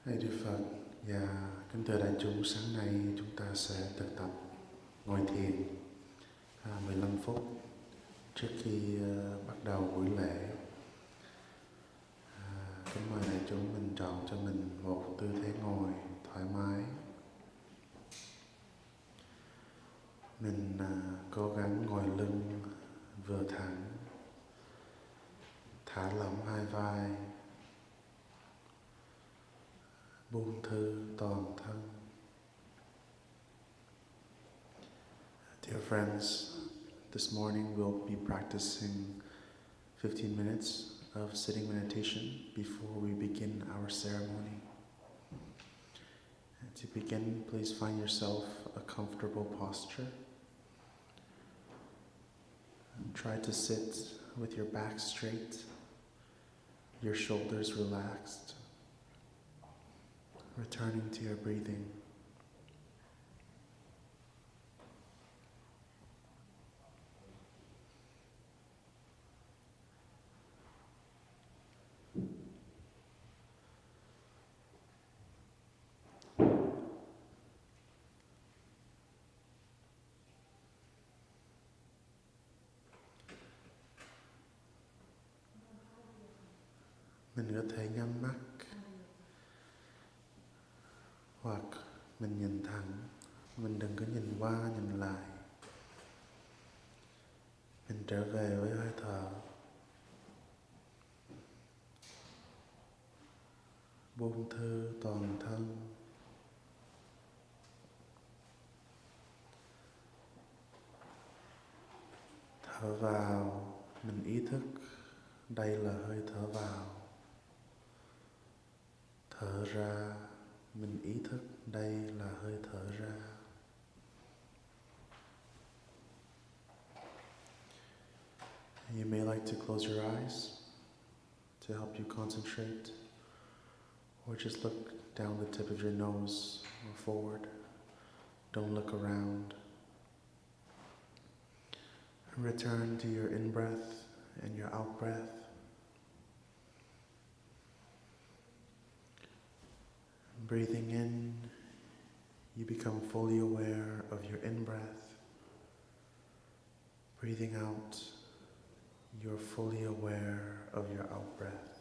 Lạy Đức Phật và kính thưa đại chúng, sáng nay chúng ta sẽ thực tập ngồi thiền 15 phút trước khi bắt đầu buổi lễ. Kính mời đại chúng mình chọn cho mình một tư thế ngồi thoải mái. Mình cố gắng ngồi lưng vừa thẳng, thả lỏng hai vai, buông thư toàn thân. Dear friends, this morning we'll be practicing 15 minutes of sitting meditation before we begin our ceremony. And to begin, please find yourself a comfortable posture. And try to sit with your back straight, your shoulders relaxed, returning to your breathing. Mình có thể nhắm mắt hoặc mình nhìn thẳng, mình đừng có nhìn qua nhìn lại. Mình trở về với hơi thở, buông thư toàn thân. Thở vào, mình ý thức đây là hơi thở vào. Thở ra, mình ý thức đây là hơi thở ra. You may like to close your eyes to help you concentrate, or just look down the tip of your nose or forward. Don't look around. Return to your in-breath and your out-breath. Breathing in, you become fully aware of your in-breath. Breathing out, you're fully aware of your out-breath.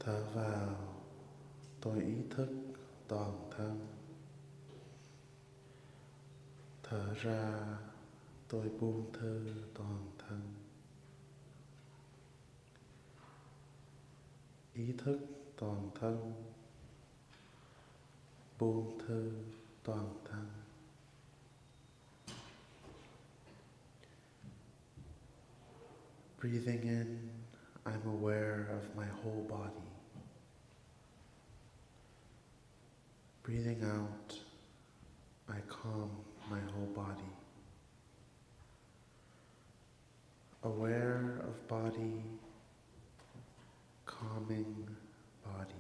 Thở vào, tôi ý thức toàn thân. Thở ra, tôi buông thư toàn thân. Ý thức toàn thân, buông thư toàn thân. Breathing in, I'm aware of my whole body. Breathing out, I calm my whole body. Aware of body, calming body.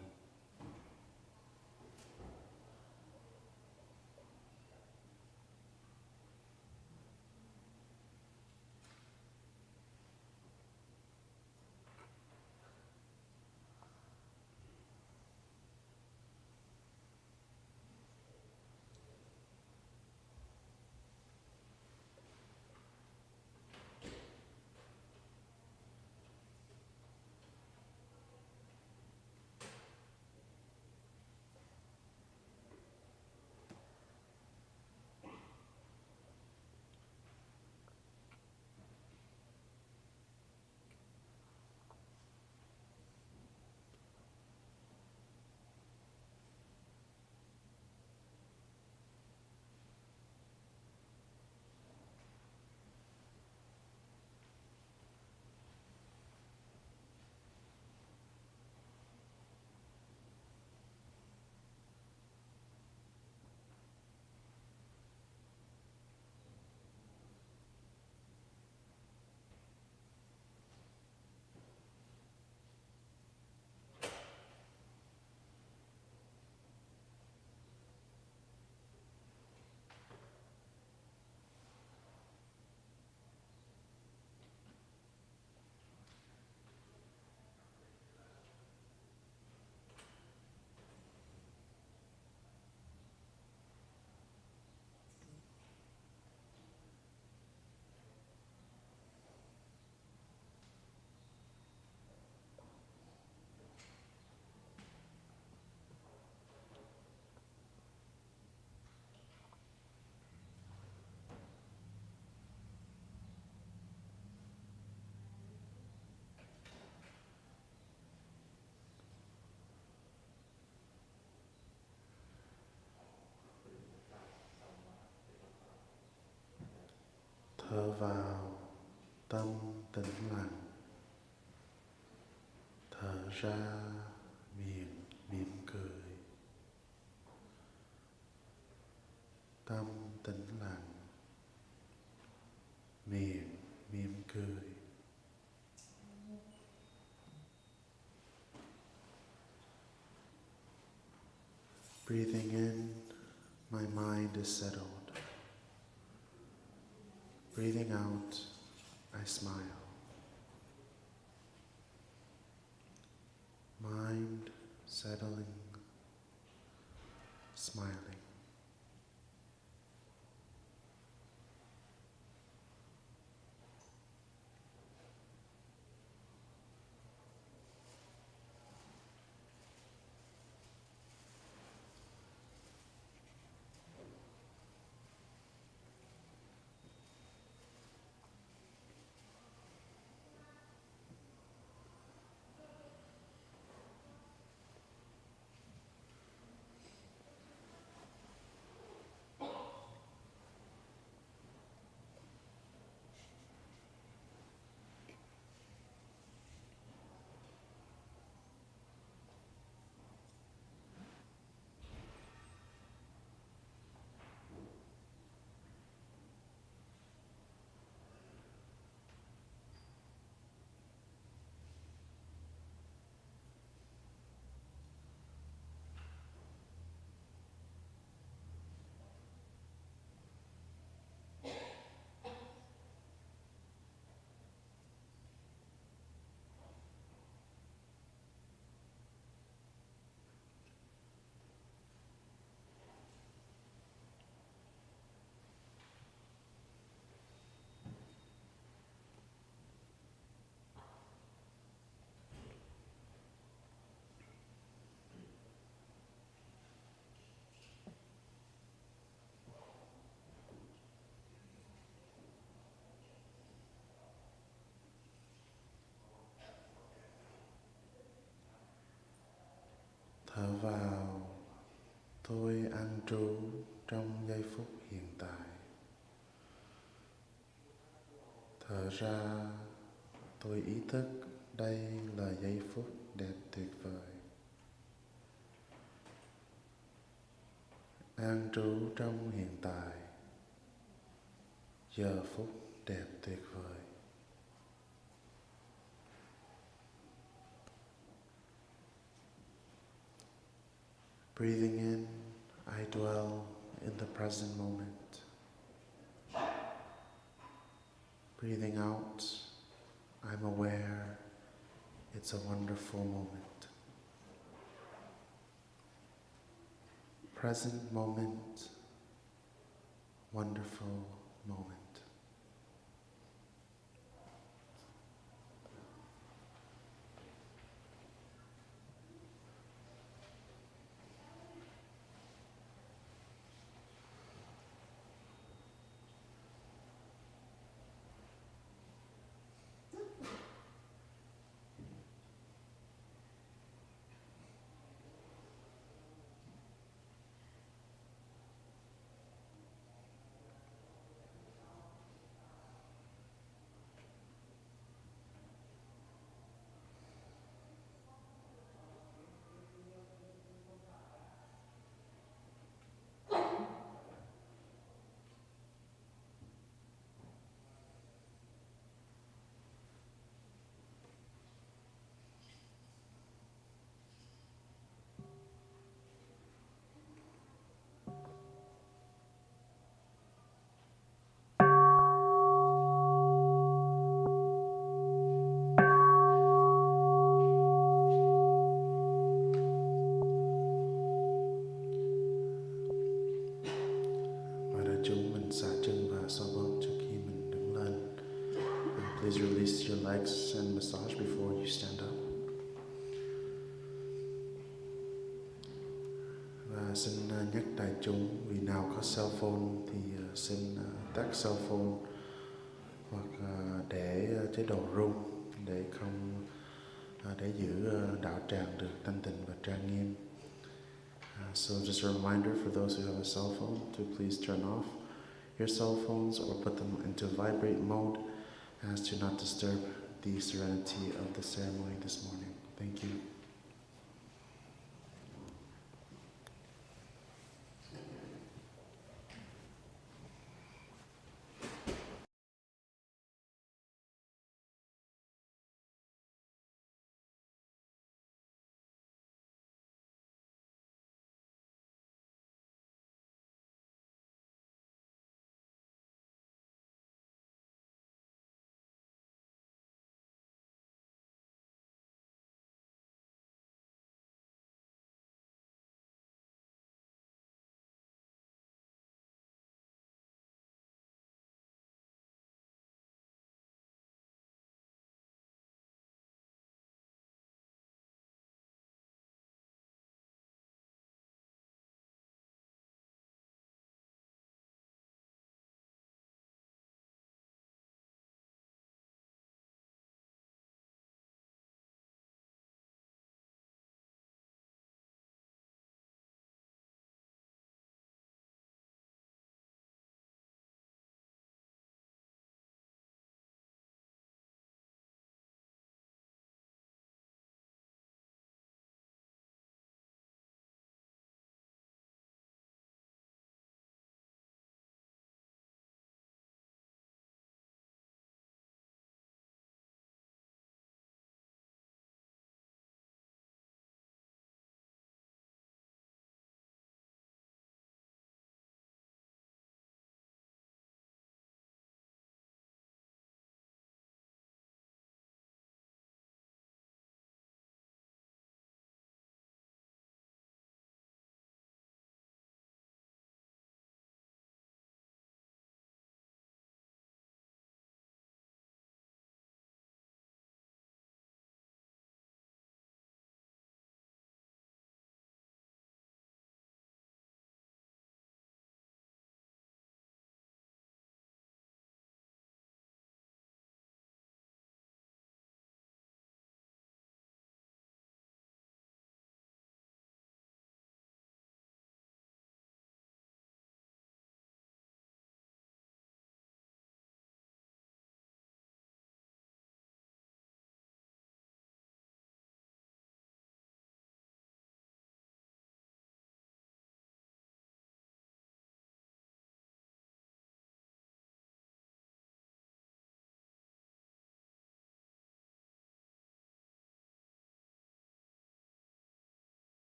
Thở vào, tâm tĩnh lặng. Thở ra, miệng mỉm cười. Tâm tĩnh lặng, miệng mỉm cười. Breathing in, my mind is settled. Breathing out, I smile. Mind settling, smiling. Tôi an trú trong giây phút hiện tại. Thở ra, tôi ý thức đây là giây phút đẹp tuyệt vời. An trú trong hiện tại, giờ phút đẹp tuyệt vời. Breathing in, I dwell in the present moment. Breathing out, I'm aware it's a wonderful moment. Present moment, wonderful moment. Chúng mình xả chân và xoa bóp trước khi mình đứng lên. Please release your legs and massage before you stand up. Và xin nhắc đại chúng, vì nào có cell phone thì xin tắt cell phone hoặc để chế độ rung để không để giữ đạo tràng được thanh tịnh và trang nghiêm. So just a reminder for those who have a cell phone to please turn off your cell phones or put them into vibrate mode as to not disturb the serenity of the ceremony this morning. Thank you.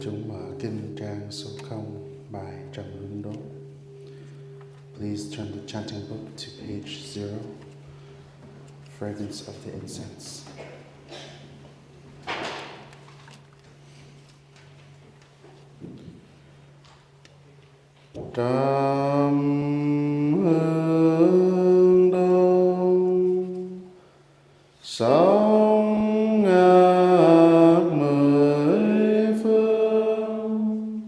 chúng mở kinh trang số 0, bài trầm hương đốt. Please turn the chanting book to page 0, fragrance of the incense. Trầm hương đông, sóng ngát mười phương,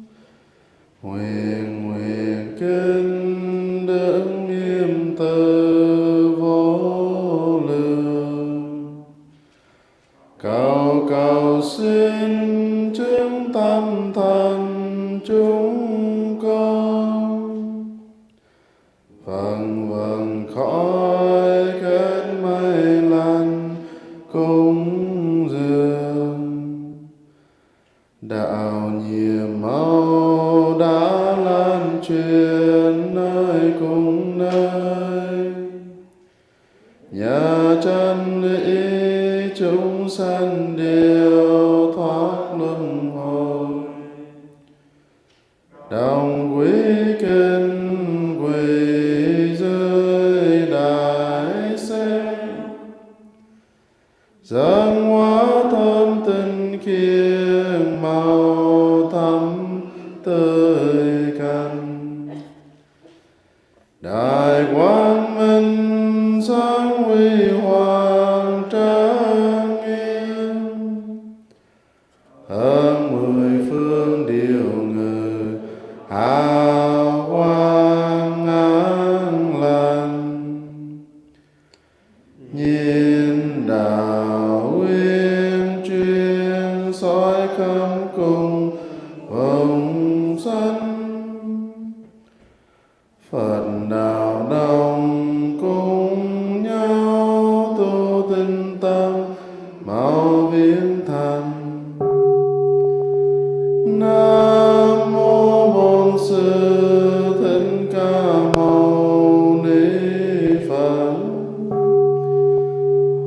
nguyện nguyện kinh đứng nghiêm từ vô lượng, cầu cầu xin chứng tâm thành chúng con, vầng vầng khói kết mây lành cúng dường, đạo nhiệm màu đã lan truyền nơi cùng nơi, nhờ chân lý chúng sanh đều thoát luân hồi, đồng quý kinh quỳ dưới đại sinh, dâng hóa thơm tinh khiết màu thắm tươi cành, đại quang minh sáng huy hoàng trang nghiêm, hơn 10 phương điều ngự hào quang an lành, nhìn đạo uyên chuyên soi khắp cùng vùng sanh, Phật đạo đồng cùng nhau tu tinh tâm mau biến thành. Nam mô Bổn Sư Thích Ca Mâu Ni Phật.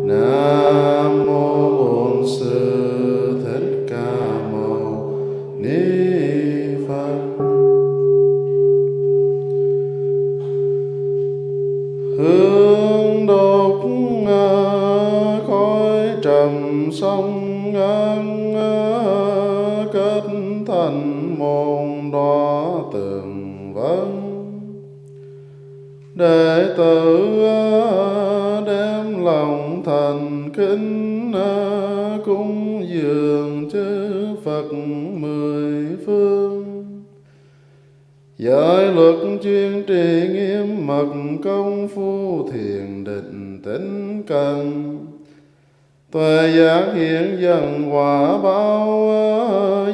Nam mô Bổn Sư Thích Ca Mâu Ni Phật. Hương đốt khói trầm sông ngang kết thành môn đóa tường vân, đệ tử đem lòng thành kính cúng dường chư Phật 10 phương, giới luật chuyên trì nghiêm mật công phu thiền định tĩnh cần, tuệ giác hiện dần quả báo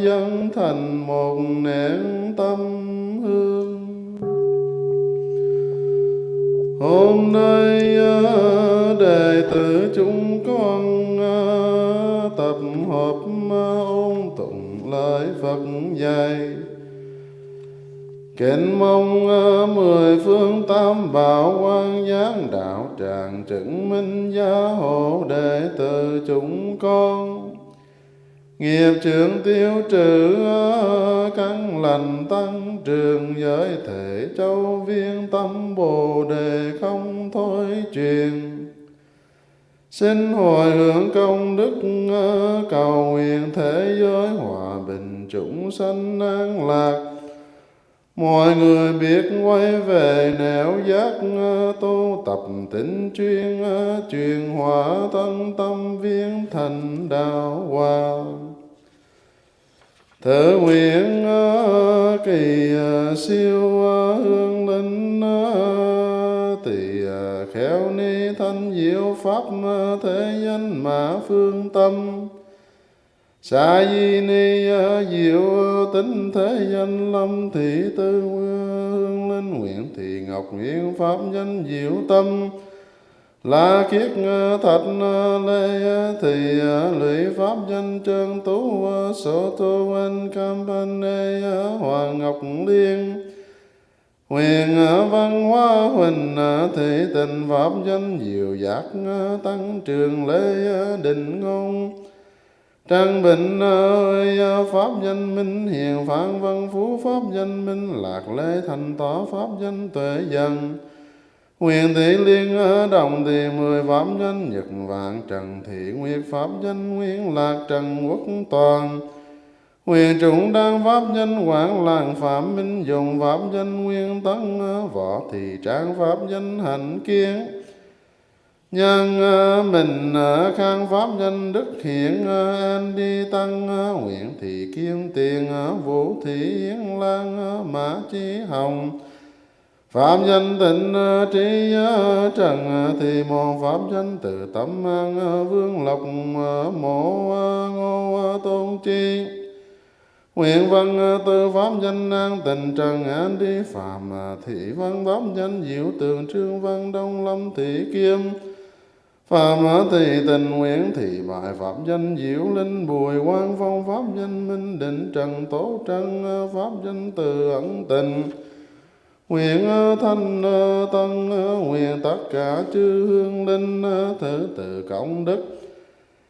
dâng thành một nén tâm hương. Hôm nay đệ tử chúng con tập hợp ôn tụng lời Phật dạy, kính mong 10 phương tam bảo quang giáng đạo tràng chứng minh gia hộ đệ tử chúng con, nghiệp chướng tiêu trừ căn lành tăng trường, giới thể châu viên tâm bồ đề không thôi truyền. Xin hồi hướng công đức cầu nguyện thế giới hòa bình chúng sanh an lạc, mọi người biết quay về nẻo giác tu tập tịnh chuyên, truyền hóa tân tâm viên thành đạo hòa. Thử nguyện kỳ siêu hương linh tỳ khéo ni thanh diệu pháp thế danh mã phương tâm, Sa di ni diệu tính thế danh lâm thị tư hương linh nguyện thị ngọc nguyện pháp danh diệu tâm, La kiết thạch lê thì lụy pháp danh trơn tú sở tô anh cam pan nê hoàng ngọc liên, huyền văn hóa huỳnh thị tình pháp danh diệu giác tăng trường lê đình ngôn, Trang Bình ơi, pháp danh minh hiền, Phan Văn Phú pháp danh minh lạc, Lê Thành Tỏ pháp danh tuệ dần, Huyền Thị Liên Đồng thì 10 pháp danh Nhật Vạn, Trần Thị Nguyệt pháp danh Nguyên Lạc, Trần Quốc Toàn Huyền Trụng Đan pháp danh Quảng Làng, Phạm Minh Dùng pháp danh Nguyên Tấn, Võ Thị Trang pháp danh Hạnh Kiên, Nhân Mình Khang pháp danh Đức Hiển, An Đi Tăng Nguyễn Thị Kim Tiền, Vũ Thị Yến Lan, Mã Chí Hồng pháp danh Tịnh Trí, Trần Thị Môn pháp danh Từ Tâm An, Vương Lộc Mộ Ngô Tôn Chi, Nguyễn Văn Tư pháp danh An Tình, Trần An Đi Phạm Thị Văn pháp danh Diệu Tường, Trương Văn Đông Lâm Thị Kim Phạm Thị Tình, Nguyễn Thị Bại pháp danh Diệu Linh, Bùi Quang Phong pháp danh Minh Định, Trần Tố Trân pháp danh Từ Ẩn Tình, Nguyện Thanh Tân, nguyện tất cả chư hương linh, Thứ Tự Công Đức,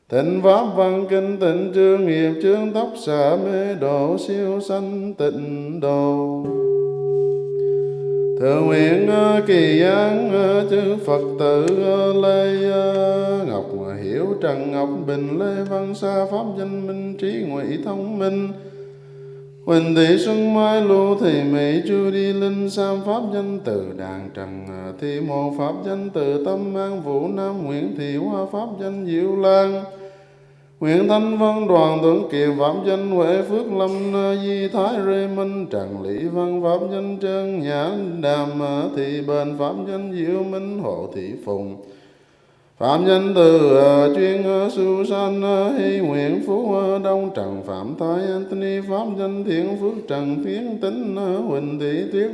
Tịnh Pháp Văn Kinh, Tịnh Chương Nghiệp Chương Tóc Xạ Mê Độ, Siêu Sanh Tịnh Độ. Thượng nguyện kỳ án chư Phật tử Lê Ngọc Hiểu, Trần Ngọc Bình, Lê Văn Sa pháp danh Minh Trí, Ngụy Thông Minh, Huỳnh Thị Xuân Mai, Lưu Thị Mỹ, Chu Đi Linh Sam pháp danh Từ Đàn, Trần Thị Môn pháp danh Từ Tâm An, Vũ Nam Nguyễn Thị Hoa pháp danh Diệu Lan, Nguyễn Thanh Văn, Đoàn Tuấn Kiệt pháp danh Huệ Phước Lâm, Di Thái Rê Minh, Trần Lý Văn pháp danh Trân Nhã Đàm, Thị Bền pháp danh Diệu Minh, Hộ Thị Phùng phạm danh Từ Chuyên Su San, Hy Nguyễn Phú Đông, Trần Phạm Thái Anthony pháp danh Thiện Phước, Trần Tiến Tính, Huỳnh Thị Tuyết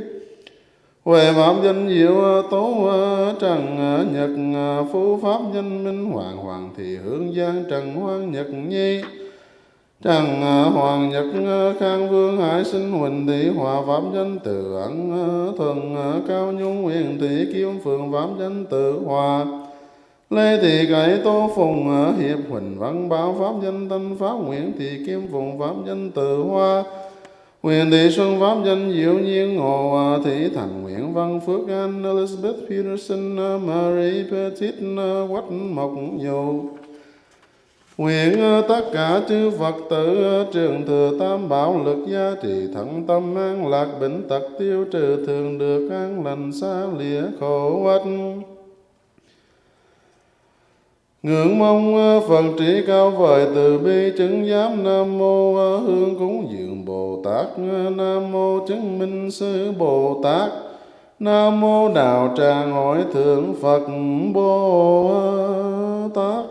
Huệ pháp danh Diệu Tố, Trần Nhật Phú pháp danh Minh Hoàng, Hoàng Thị Hương Giang, Trần Hoàng Nhật Nhi, Trần Hoàng Nhật Khang Vương Hải Sinh, Huỳnh Thị Hòa pháp danh Từ Ẩn Thuần, Cao Nhung Huyền Thị Kim Phượng pháp danh Tự Hòa, Lê Thị Cải Tô Phùng Hiệp, Huỳnh Văn Bảo pháp danh Tân Pháp, Nguyễn Thị Kim Phụng pháp danh Tự Hoa, Huyền Thị Xuân pháp danh Diệu Nhiên, Ngô Thị Thành, Nguyễn Văn Phước Anh, Elizabeth Peterson, Marie Petit, Quách Mộc Nhu. Nguyện tất cả chư Phật tử trường thừa Tam Bảo lực gia trì, thận tâm an lạc, bệnh tật tiêu trừ, thường được an lành, xa lìa khổ ách. Ngưỡng mong Phật trí cao vời, từ bi chứng giám. Nam mô Hương cúng dường Bồ Tát, Nam mô Chứng minh sư Bồ Tát, Nam mô Đạo Tràng Hội Thượng Phật Bồ Tát.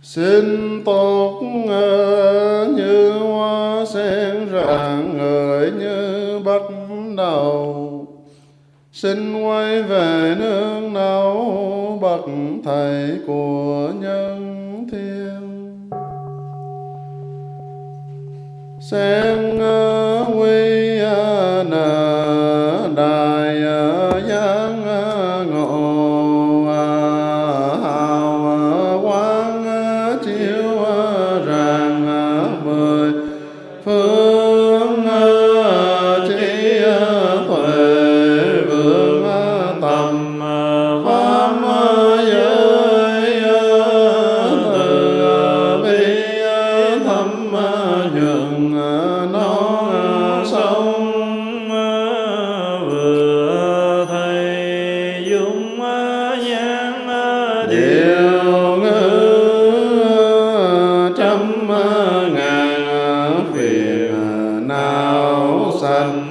Xin tốt như hoa sen rạng ngời như bắt đầu, xin quay về nương náu bậc thầy của nhân thiên. Sen quy nở đài giáng ngộ, phương trí tuệ vượng tầm pháp giới, từ bi thâm nhuận non sông, vừa thầy dung nhan điều ngữ trăm ngàn phiền não sanh,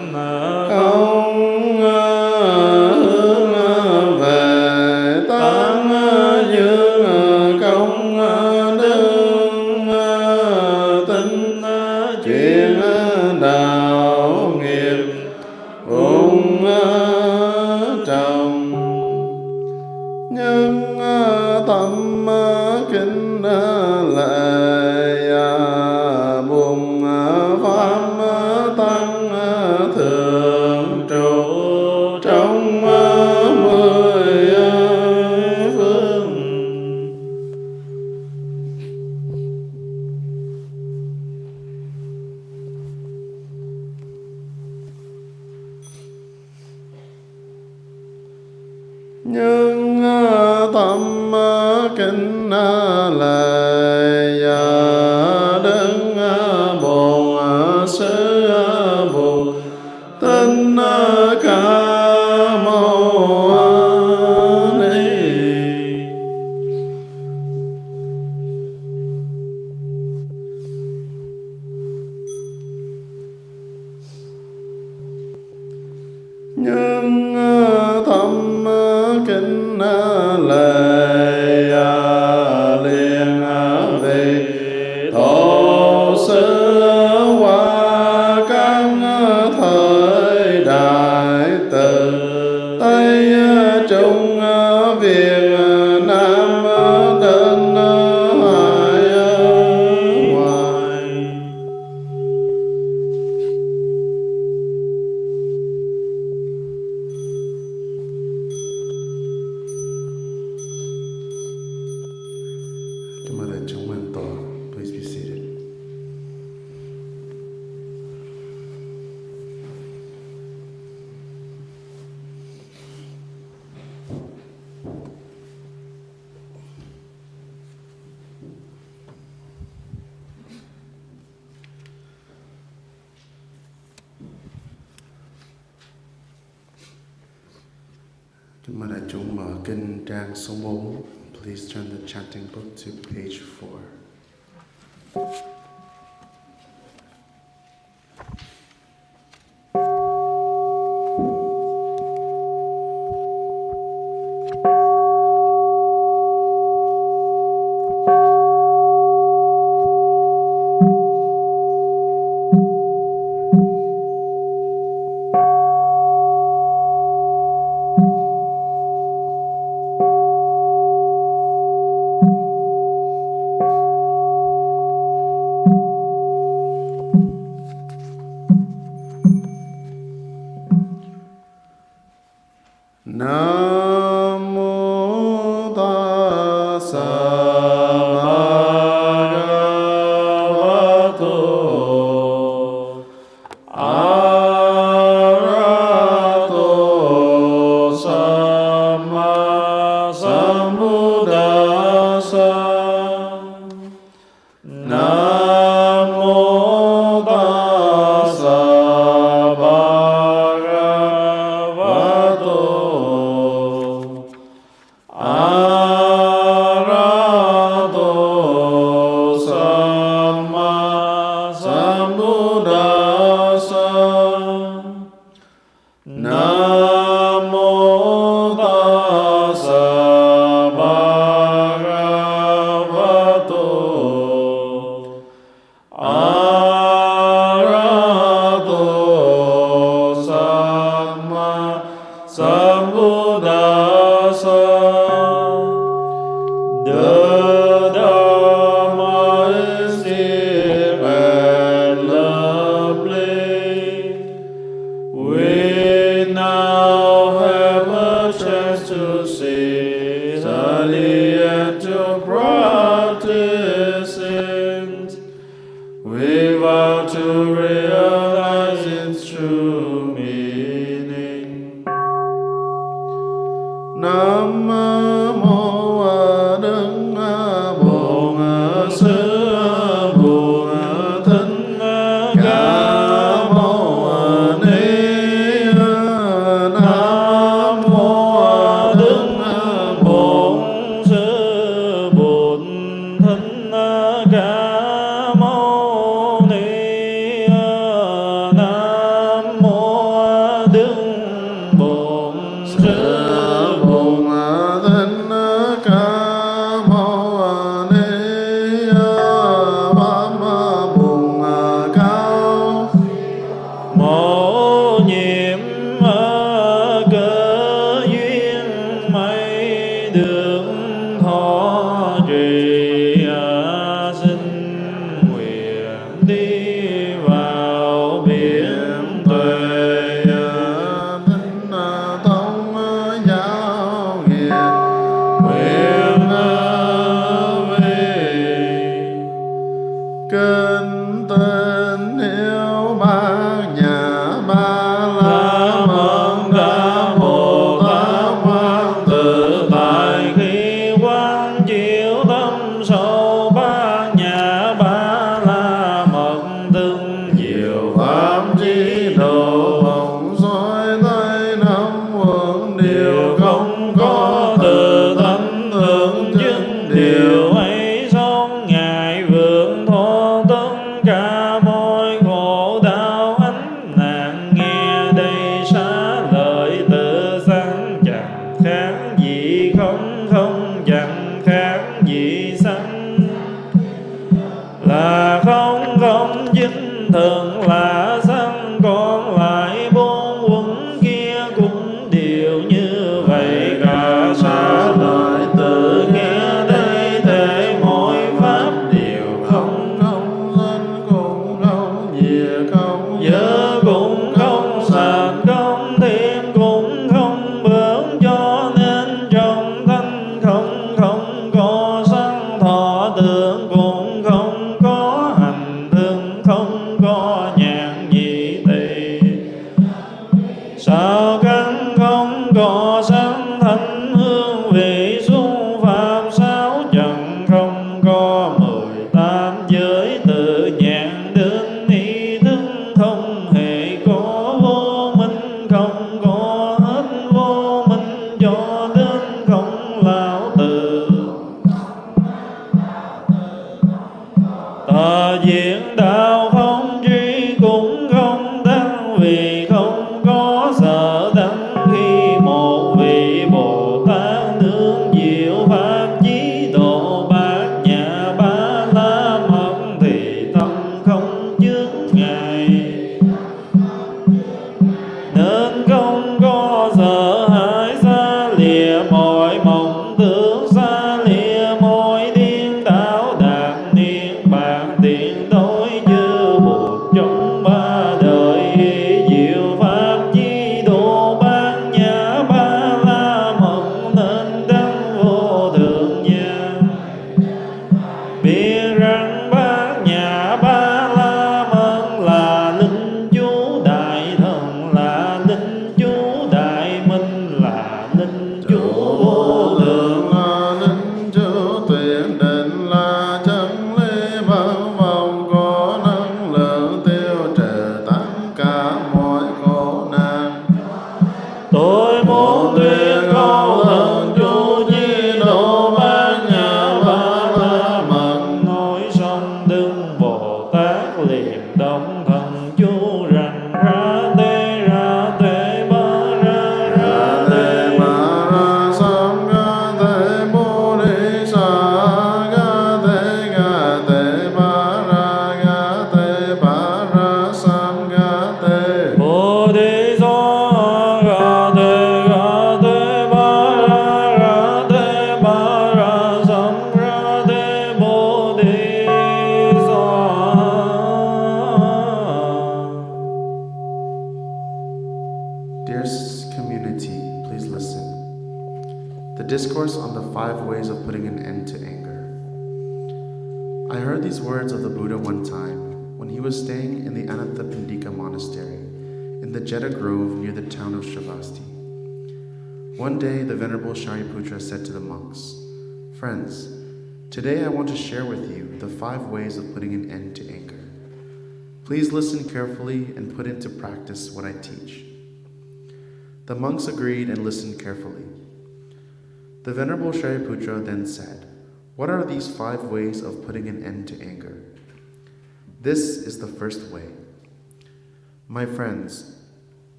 không hướng về tám dương công đương, tinh chuyện đạo nghiệp vùng trồng. nhân tâm kính lạy buồn pháp tăng thường trụ trong 10 phương. Nhưng tâm kính lạy đứng bổn sư Bụt Tinh Ca Mâu Ni. Nhưng tâm kính lạy liền về tổ sư qua các thời đại từ Tây Trung Việt Nam đến hải ngoại. Kính mời đại chúng an tọa. Please be seated. Kính mời đại chúng mở kinh trang số 4. Please turn the chanting book to page 4. Nam mô tassa bhagavato arahato samma sambuddhassa. Nam mô tassa bhagavato arahato samma sambuddhassa. Nam mô tassa bhagavato arahato samma sambuddhassa. The Dharma is deep and lovely. We now have a chance to see, study and to practice it. We vow to realize its true meaning. Nam mô Đức Bổn Sư Bụt Thích Ca Mâu Ni. Nam mô Đức Bổn Sư chẳng khác gì sanh. Là không không chính thường là sanh, còn lại bốn quẩn kia cũng đều như vậy cả. Xa lời tự nghe đây thể mỗi pháp đều không, không lên cũng không về, không giờ cũng không sạch, không thêm cũng không bớt, cho nên trong thanh không không có sắc thọ tưởng, cũng không có hành thương, không có nhãn nhị tỳ. Sao căn không có sắc thanh hương vị xung pháp, sáu trần không có 18 giới tự nhãn đến ý thức, không hề có vô minh, không có hết vô minh, cho đến không lão tử. Tà diễn đạo không truy cũng không đắc, vì không có sở đắc. Khi một vị Bồ Tát nương diệu pháp chí độ bát nhã ba la mật, thì tâm không chướng ngại, nên không có sợ hãi. Xa lìa mọi mộng tưởng, xa lìa mọi điên đảo, đạt niết bàn tiến tối như buộc trong ba đời. Diệu pháp chí độ bát nhã ba la mật, nên đắc vô thượng giác. Biết rằng bát nhã ba la mật là linh chú đại thần, là linh chú đại minh, là linh chú vô thượng. là linh chú tuyệt định, là chân lý bất vọng, có năng lượng tiêu trừ tất cả mọi khổ nạn. Tôi muốn tuyên ngôn thần chú Di độ bát nhã ba la mật, nói xong Đức Bồ Tát liền động thần chú rằng: ra tê ba ra tê Ma ra sam ga te bồ đề sa ga te ba ra sam ga te. Bồ đề so ga te ba ra sam ga te bồ đề so. Dear community, please listen. The discourse on the 5 ways of putting an end to anger. I heard these words of the Buddha one time when he was staying in the Anathapindika monastery in the Jeta Grove near the town of Shravasti. One day, the Venerable Shariputra said to the monks, "Friends, today I want to share with you the 5 ways of putting an end to anger. Please listen carefully and put into practice what I teach." The monks agreed and listened carefully. The Venerable Shariputra then said, "What are these 5 ways of putting an end to anger?" This is the first way. My friends,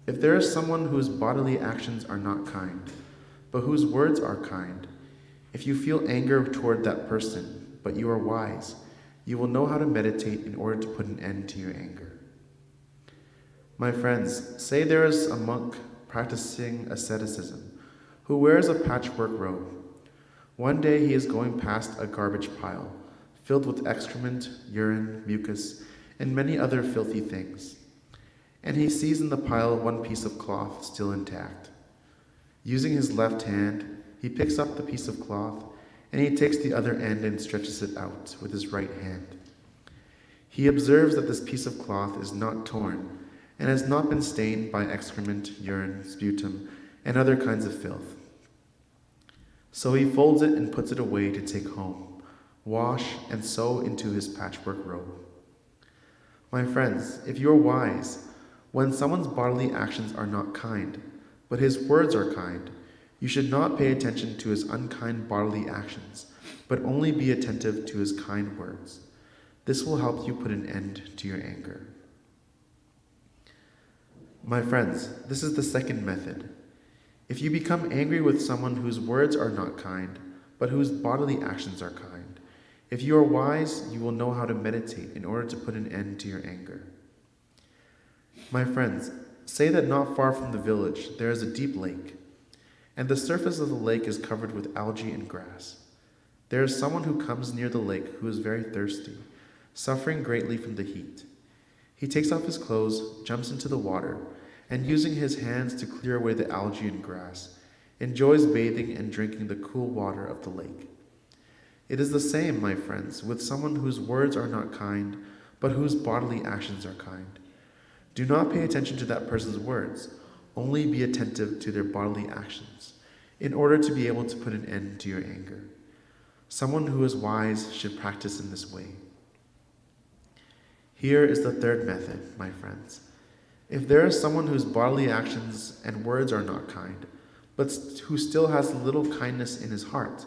if there is someone whose bodily actions are not kind, but whose words are kind, if you feel anger toward that person, but you are wise, you will know how to meditate in order to put an end to your anger. My friends, say there is a monk practicing asceticism who wears a patchwork robe. One day he is going past a garbage pile filled with excrement, urine, mucus, and many other filthy things. And he sees in the pile one piece of cloth still intact. Using his left hand, he picks up the piece of cloth, and he takes the other end and stretches it out with his right hand. He observes that this piece of cloth is not torn and has not been stained by excrement, urine, sputum, and other kinds of filth. So he folds it and puts it away to take home, wash, and sew into his patchwork robe. My friends, if you are wise, when someone's bodily actions are not kind, but his words are kind, you should not pay attention to his unkind bodily actions, but only be attentive to his kind words. This will help you put an end to your anger. My friends, this is the second method. If you become angry with someone whose words are not kind, but whose bodily actions are kind. If you are wise, you will know how to meditate in order to put an end to your anger. My friends, say that not far from the village there is a deep lake, and the surface of the lake is covered with algae and grass. There is someone who comes near the lake who is very thirsty, suffering greatly from the heat. He takes off his clothes, jumps into the water, and using his hands to clear away the algae and grass, enjoys bathing and drinking the cool water of the lake. It is the same, my friends, with someone whose words are not kind, but whose bodily actions are kind. Do not pay attention to that person's words, only be attentive to their bodily actions, in order to be able to put an end to your anger. Someone who is wise should practice in this way. Here is the third method, my friends. If there is someone whose bodily actions and words are not kind, but who still has little kindness in his heart,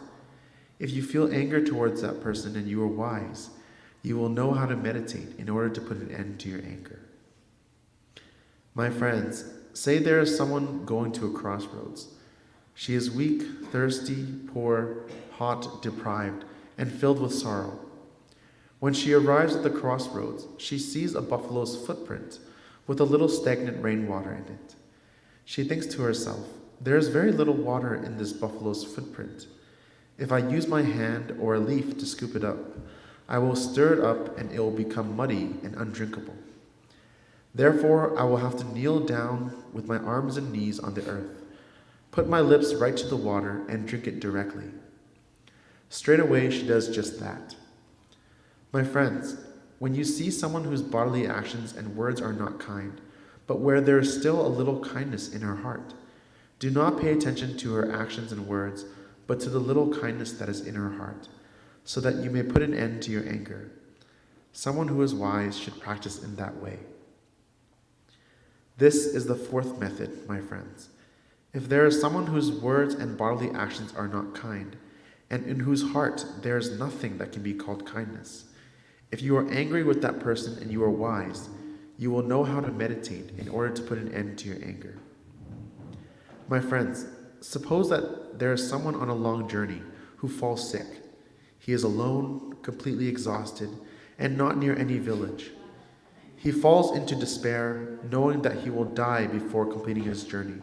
if you feel anger towards that person and you are wise, you will know how to meditate in order to put an end to your anger. My friends, say there is someone going to a crossroads. She is weak, thirsty, poor, hot, deprived, and filled with sorrow. When she arrives at the crossroads, she sees a buffalo's footprint with a little stagnant rainwater in it. She thinks to herself, there is very little water in this buffalo's footprint. If I use my hand or a leaf to scoop it up, I will stir it up and it will become muddy and undrinkable. Therefore, I will have to kneel down with my arms and knees on the earth, put my lips right to the water, and drink it directly. Straight away, she does just that. My friends, when you see someone whose bodily actions and words are not kind, but where there is still a little kindness in her heart, do not pay attention to her actions and words, but to the little kindness that is in her heart, so that you may put an end to your anger. Someone who is wise should practice in that way. This is the fourth method, my friends. If there is someone whose words and bodily actions are not kind, and in whose heart there is nothing that can be called kindness, if you are angry with that person and you are wise, you will know how to meditate in order to put an end to your anger. My friends, suppose that there is someone on a long journey who falls sick. He is alone, completely exhausted, and not near any village. He falls into despair, knowing that he will die before completing his journey.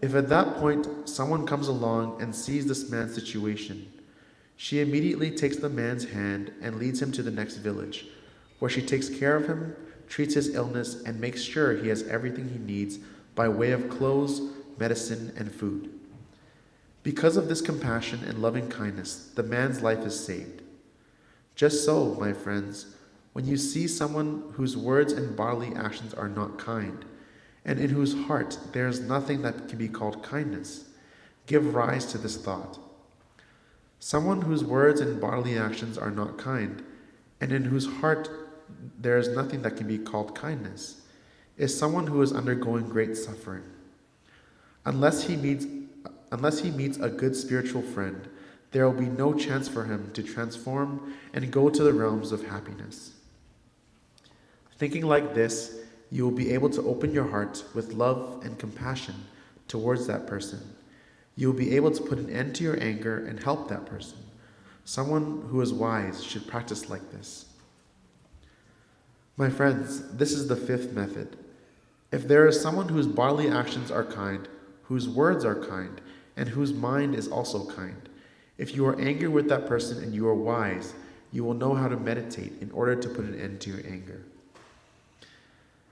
If at that point someone comes along and sees this man's situation, she immediately takes the man's hand and leads him to the next village, where she takes care of him, treats his illness, and makes sure he has everything he needs by way of clothes, medicine, and food. Because of this compassion and loving kindness, the man's life is saved. Just so, my friends, when you see someone whose words and bodily actions are not kind, and in whose heart there is nothing that can be called kindness, give rise to this thought. Someone whose words and bodily actions are not kind, and in whose heart there is nothing that can be called kindness, is someone who is undergoing great suffering. Unless he meets a good spiritual friend, there will be no chance for him to transform and go to the realms of happiness. Thinking like this, you will be able to open your heart with love and compassion towards that person. You will be able to put an end to your anger and help that person. Someone who is wise should practice like this. My friends, this is the fifth method. If there is someone whose bodily actions are kind, whose words are kind, and whose mind is also kind, if you are angry with that person and you are wise, you will know how to meditate in order to put an end to your anger.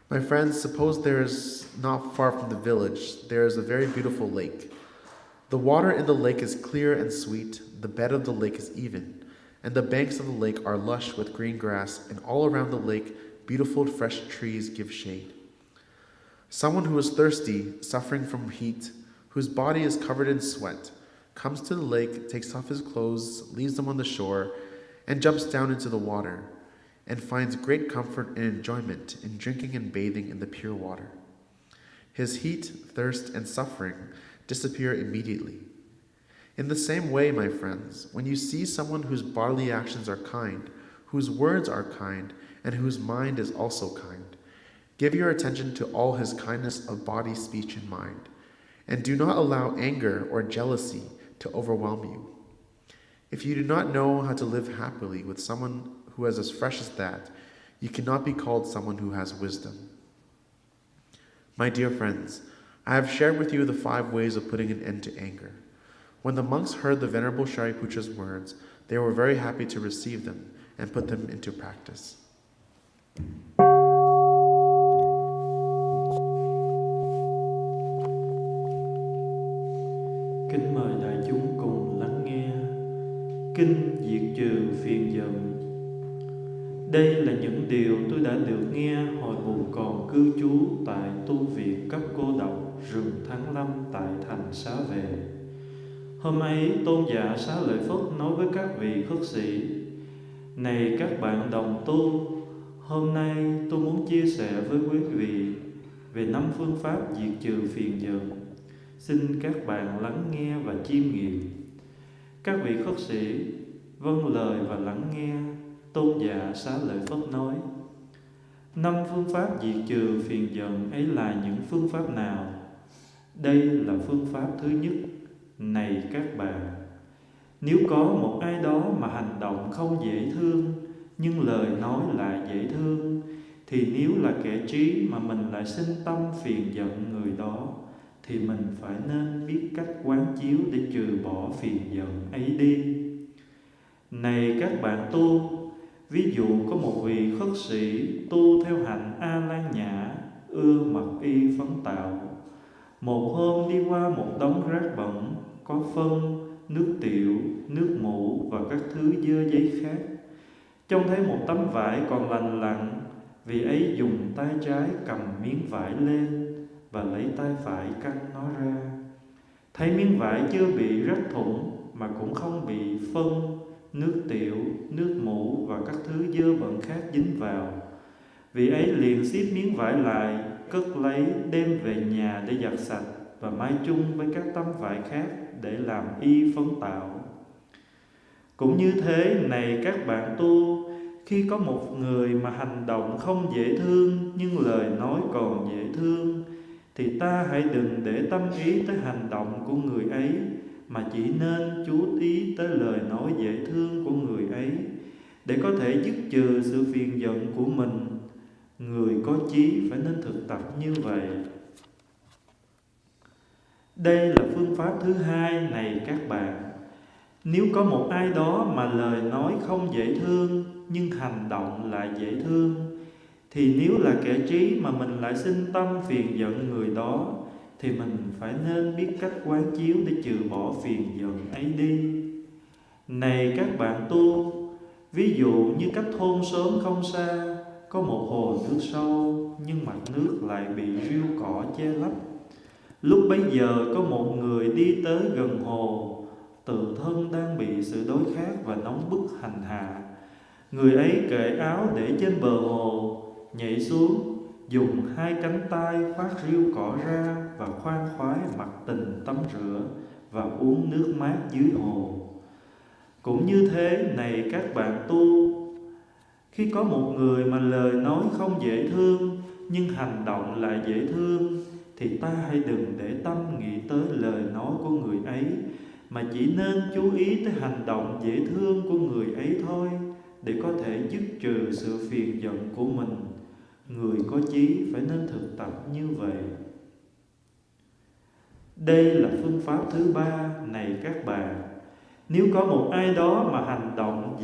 My friends, suppose there is not far from the village, there is a very beautiful lake. The water in the lake is clear and sweet, the bed of the lake is even, and the banks of the lake are lush with green grass, and all around the lake beautiful fresh trees give shade. Someone who is thirsty, suffering from heat, whose body is covered in sweat, comes to the lake, takes off his clothes, leaves them on the shore, and jumps down into the water, and finds great comfort and enjoyment in drinking and bathing in the pure water. His heat, thirst, and suffering disappear immediately. In the same way, my friends, when you see someone whose bodily actions are kind, whose words are kind, and whose mind is also kind, give your attention to all his kindness of body, speech, and mind, and do not allow anger or jealousy to overwhelm you. If you do not know how to live happily with someone who is as fresh as that, you cannot be called someone who has wisdom. My dear friends, I have shared with you the 5 ways of putting an end to anger. When the monks heard the Venerable Shariputra's words, they were very happy to receive them and put them into practice. Kính mời đại chúng cùng lắng nghe Kinh Diệt Trừ Phiền Giận. Đây là những điều tôi đã được nghe hồi mùa còn cư trú tại tu viện cấp cô độc rừng Thắng Lâm tại thành Xá Vệ. Hôm ấy Tôn giả Xá Lợi Phất nói với các vị khất sĩ: Này các bạn đồng tu, hôm nay tôi muốn chia sẻ với quý vị về 5 phương pháp diệt trừ phiền giận. Xin các bạn lắng nghe và chiêm nghiệm. Các vị khất sĩ vâng lời và lắng nghe. Tôn giả Xá Lợi Phất nói: 5 phương pháp diệt trừ phiền giận ấy là những phương pháp nào? Đây là phương pháp thứ nhất. Này các bạn, nếu có một ai đó mà hành động không dễ thương, nhưng lời nói lại dễ thương, thì nếu là kẻ trí mà mình lại sinh tâm phiền giận người đó, thì mình phải nên biết cách quán chiếu để trừ bỏ phiền giận ấy đi. Này các bạn tu, ví dụ có một vị khất sĩ tu theo hạnh A Lan Nhã, ưa mặc y phấn tạo. Một hôm đi qua một đống rác bẩn, có phân, nước tiểu, nước mủ và các thứ dơ giấy khác. Trông thấy một tấm vải còn lành lặn, vị ấy dùng tay trái cầm miếng vải lên và lấy tay phải căng nó ra. Thấy miếng vải chưa bị rách thủng mà cũng không bị phân, nước tiểu, nước mủ và các thứ dơ bẩn khác dính vào, vị ấy liền xếp miếng vải lại, cất lấy đem về nhà để giặt sạch và may chung với các tấm vải khác để làm y phấn tạo. Cũng như thế, này các bạn tu, khi có một người mà hành động không dễ thương nhưng lời nói còn dễ thương, thì ta hãy đừng để tâm ý tới hành động của người ấy, mà chỉ nên chú ý tới lời nói dễ thương của người ấy để có thể dứt trừ sự phiền giận của mình. Người có chí phải nên thực tập như vậy. Đây là phương pháp thứ hai. Này các bạn, nếu có một ai đó mà lời nói không dễ thương nhưng hành động lại dễ thương, thì nếu là kẻ trí mà mình lại sinh tâm phiền giận người đó, thì mình phải nên biết cách quán chiếu để trừ bỏ phiền giận ấy đi. Này các bạn tu, ví dụ như cách thôn xóm không xa có một hồ nước sâu, nhưng mặt nước lại bị rêu cỏ che lấp. Lúc bấy giờ có một người đi tới gần hồ, tự thân đang bị sự đói khát và nóng bức hành hạ. Người ấy cởi áo để trên bờ hồ, nhảy xuống, dùng 2 cánh tay khoác rêu cỏ ra và khoan khoái mặc tình tắm rửa và uống nước mát dưới hồ. Cũng như thế, này các bạn tu, khi có một người mà lời nói không dễ thương nhưng hành động lại dễ thương, thì ta hãy đừng để tâm nghĩ tới lời nói của người ấy, mà chỉ nên chú ý tới hành động dễ thương của người ấy thôi, để có thể dứt trừ sự phiền giận của mình. Người có chí phải nên thực tập như vậy. Đây là phương pháp thứ ba. Này các bạn, nếu có một ai đó mà hành động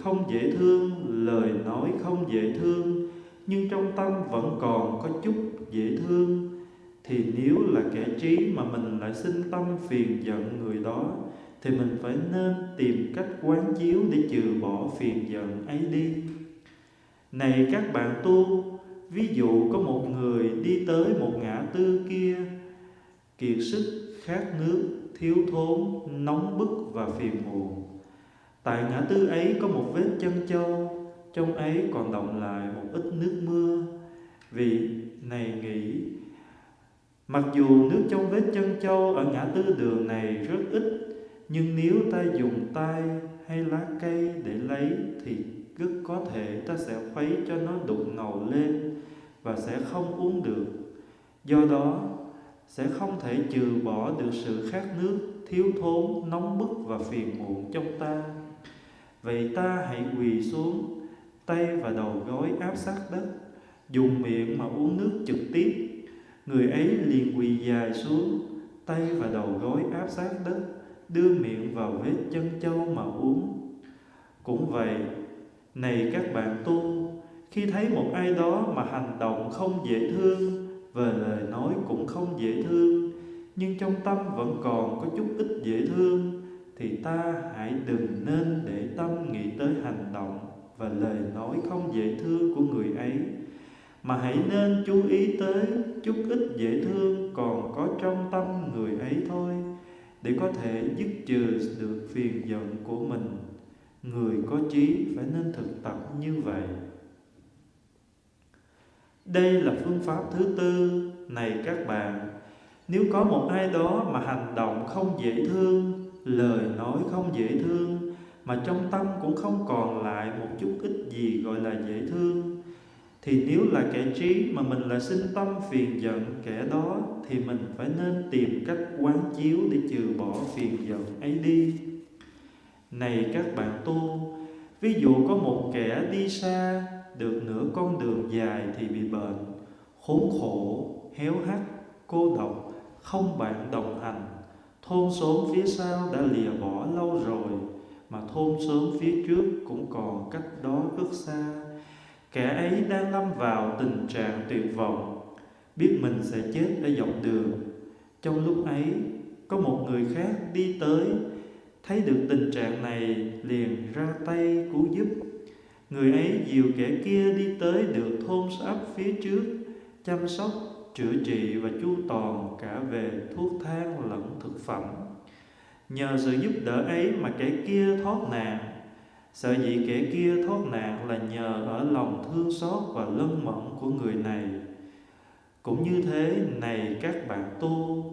không dễ thương, lời nói không dễ thương, nhưng trong tâm vẫn còn có chút dễ thương, thì nếu là kẻ trí mà mình lại sinh tâm phiền giận người đó, thì mình phải nên tìm cách quán chiếu để trừ bỏ phiền giận ấy đi. Này các bạn tu, ví dụ có một người đi tới một ngã tư kia, kiệt sức, khát nước, thiếu thốn, nóng bức và phiền muộn. Tại ngã tư ấy có một vết chân châu, trong ấy còn đọng lại một ít nước mưa. Vị này nghĩ, mặc dù nước trong vết chân châu ở ngã tư đường này rất ít, nhưng nếu ta dùng tay hay lá cây để lấy thì rất có thể ta sẽ khuấy cho nó đục ngầu lên và sẽ không uống được. Do đó sẽ không thể trừ bỏ được sự khát nước, thiếu thốn, nóng bức và phiền muộn trong ta. Vậy ta hãy quỳ xuống, tay và đầu gối áp sát đất, dùng miệng mà uống nước trực tiếp. Người ấy liền quỳ dài xuống, tay và đầu gối áp sát đất, đưa miệng vào vết chân châu mà uống. Cũng vậy, này các bạn tu, khi thấy một ai đó mà hành động không dễ thương và lời nói cũng không dễ thương, nhưng trong tâm vẫn còn có chút ít dễ thương, thì ta hãy đừng nên để tâm nghĩ tới hành động và lời nói không dễ thương của người ấy, mà hãy nên chú ý tới chút ít dễ thương còn có trong tâm người ấy thôi, để có thể dứt trừ được phiền giận của mình. Người có trí phải nên thực tập như vậy. Đây là phương pháp thứ tư. Này các bạn, nếu có một ai đó mà hành động không dễ thương, lời nói không dễ thương, mà trong tâm cũng không còn lại một chút ít gì gọi là dễ thương, thì nếu là kẻ trí mà mình lại sinh tâm phiền giận kẻ đó, thì mình phải nên tìm cách quán chiếu để trừ bỏ phiền giận ấy đi. Này các bạn tu, ví dụ có một kẻ đi xa được nửa con đường dài thì bị bệnh, khốn khổ, héo hắt, cô độc, không bạn đồng hành. Thôn xóm phía sau đã lìa bỏ lâu rồi, mà thôn xóm phía trước cũng còn cách đó rất xa. Kẻ ấy đang lâm vào tình trạng tuyệt vọng, biết mình sẽ chết ở dọc đường. Trong lúc ấy, có một người khác đi tới, thấy được tình trạng này liền ra tay cứu giúp. Người ấy dìu kẻ kia đi tới được thôn ấp phía trước, chăm sóc, chữa trị và chu toàn cả về thuốc thang lẫn thực phẩm. Nhờ sự giúp đỡ ấy mà kẻ kia thoát nạn. Sở dĩ kẻ kia thoát nạn là nhờ ở lòng thương xót và lân mẫn của người này. Cũng như thế, này các bạn tu,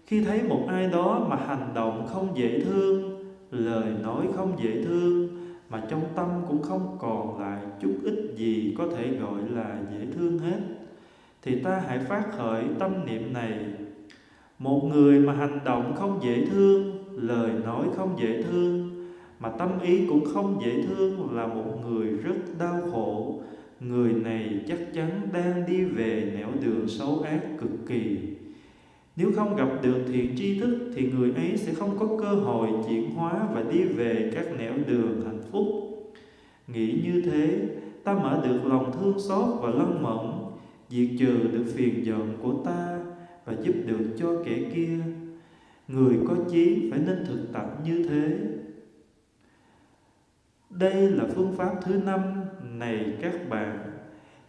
khi thấy một ai đó mà hành động không dễ thương, lời nói không dễ thương, mà trong tâm cũng không còn lại chút ít gì có thể gọi là dễ thương hết, thì ta hãy phát khởi tâm niệm này. Một người mà hành động không dễ thương, lời nói không dễ thương, mà tâm ý cũng không dễ thương là một người rất đau khổ. Người này chắc chắn đang đi về nẻo đường xấu ác cực kỳ. Nếu không gặp được thiện tri thức thì người ấy sẽ không có cơ hội chuyển hóa và đi về các nẻo đường hạnh phúc. Nghĩ như thế, ta mở được lòng thương xót và lân mẫn, diệt trừ được phiền giận của ta và giúp được cho kẻ kia. Người có chí phải nên thực tập như thế. Đây là phương pháp thứ 5. Này các bạn,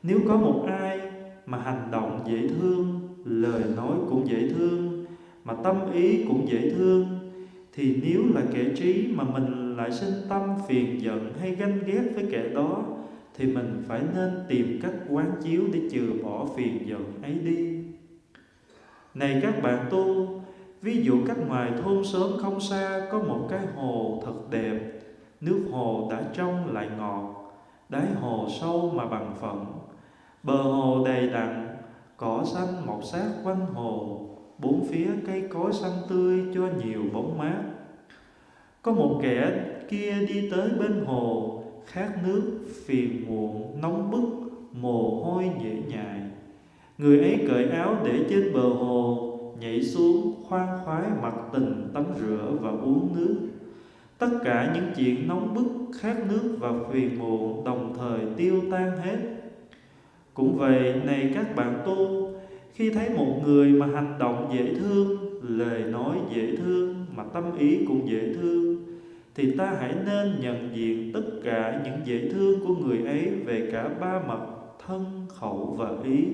nếu có một ai mà hành động dễ thương, lời nói cũng dễ thương, mà tâm ý cũng dễ thương, thì nếu là kẻ trí mà mình lại sinh tâm phiền giận hay ganh ghét với kẻ đó, thì mình phải nên tìm cách quán chiếu để trừ bỏ phiền giận ấy đi. Này các bạn tu, ví dụ cách ngoài thôn xóm không xa có một cái hồ thật đẹp. Nước hồ đã trong lại ngọt, đáy hồ sâu mà bằng phẳng. Bờ hồ đầy đặn, cỏ xanh mọc sát quanh hồ, bốn phía cây cối xanh tươi cho nhiều bóng mát. Có một kẻ kia đi tới bên hồ, khát nước, phiền muộn, nóng bức, mồ hôi nhễ nhại. Người ấy cởi áo để trên bờ hồ, nhảy xuống khoan khoái mặc tình tắm rửa và uống nước. Tất cả những chuyện nóng bức, khát nước và phiền muộn đồng thời tiêu tan hết. Cũng vậy, này các bạn tu, khi thấy một người mà hành động dễ thương, lời nói dễ thương, mà tâm ý cũng dễ thương, thì ta hãy nên nhận diện tất cả những dễ thương của người ấy về cả ba mặt thân, khẩu và ý,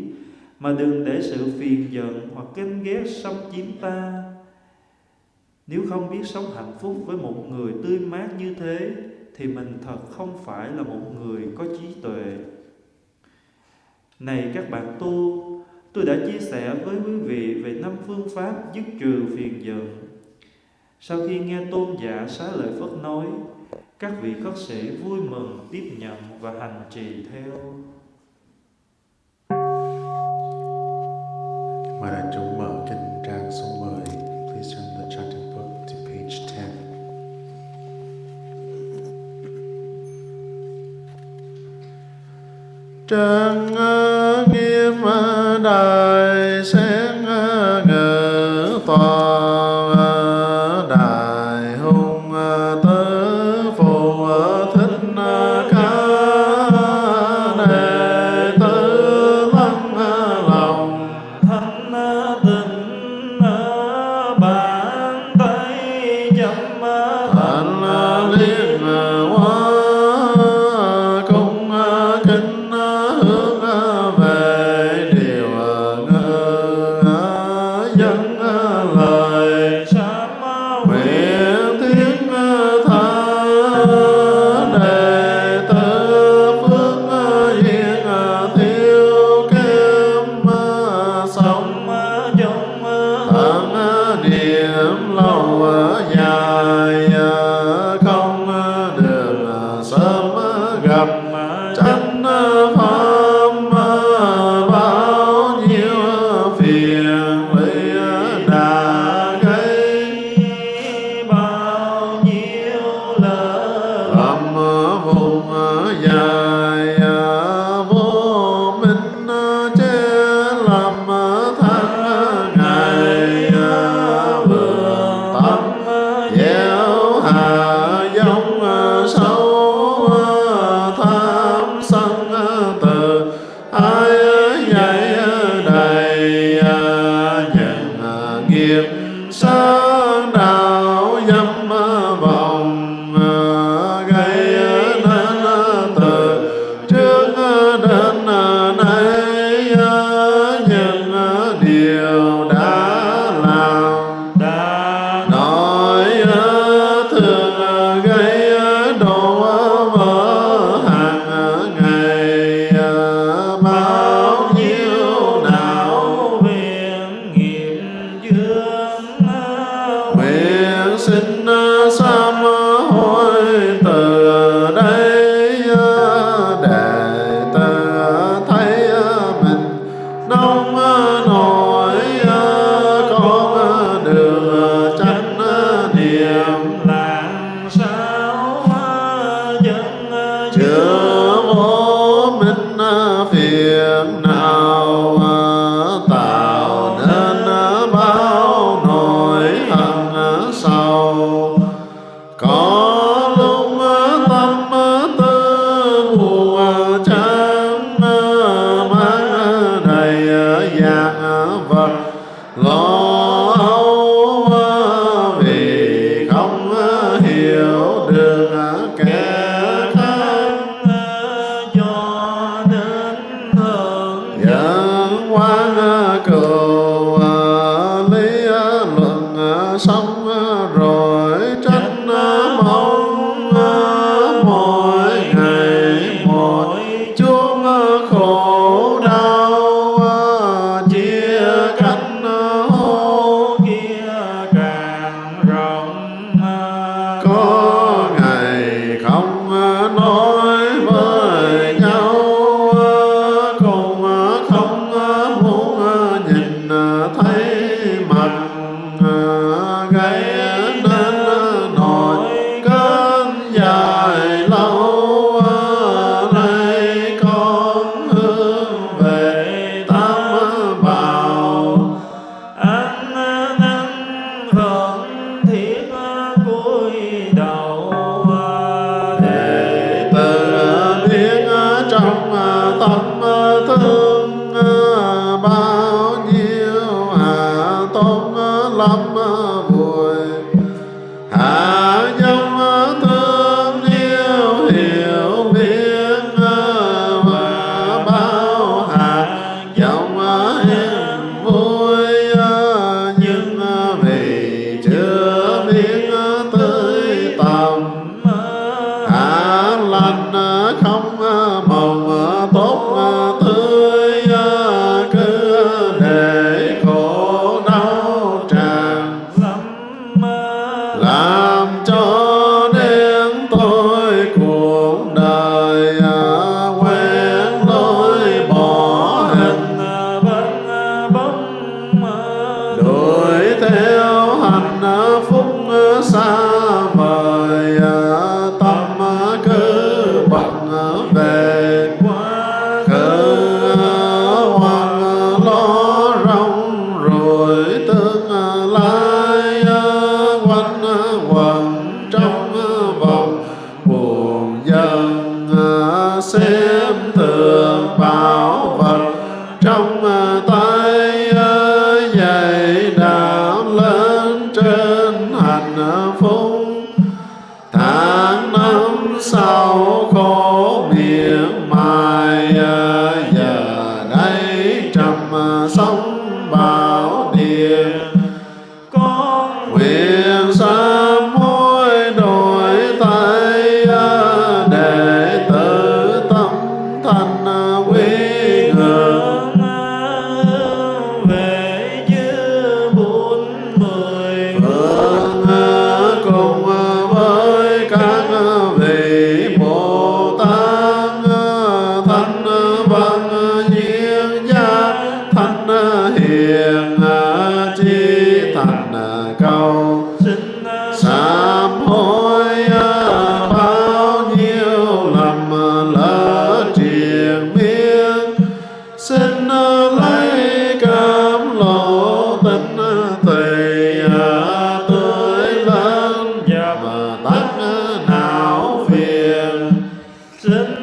mà đừng để sự phiền giận hoặc ganh ghét xâm chiếm ta. Nếu không biết sống hạnh phúc với một người tươi mát như thế, thì mình thật không phải là một người có trí tuệ. Này các bạn tu, tôi đã chia sẻ với quý vị về 5 phương pháp dứt trừ phiền giận. Sau khi nghe tôn giả Xá Lợi Phất nói, các vị khất sĩ vui mừng tiếp nhận và hành trì theo. Mời đại chúng mở kinh trang số 10. Please turn the chanting book to trang nghiêm đài sen ngự tòa đại hùng tứ phụ thích ca đệ tử lắng lòng thanh tịnh bản tay chấm thành liên hoa cung kính hướng về điều sau khổ miệng mài, giờ đây trầm sống bảo điện. Con Nguyện sám hối đổi thay, đệ tử tâm thành quy ngưỡng. về chư 40 Phương cùng với các vị Bồ Tát thanh văn duyên giác, thanh hiền chi thành cầu. xin Sám hối bao nhiêu lầm lỡ triền miên, xin lấy cam lộ tinh tùy tưới lên dập tắt não phiền. xin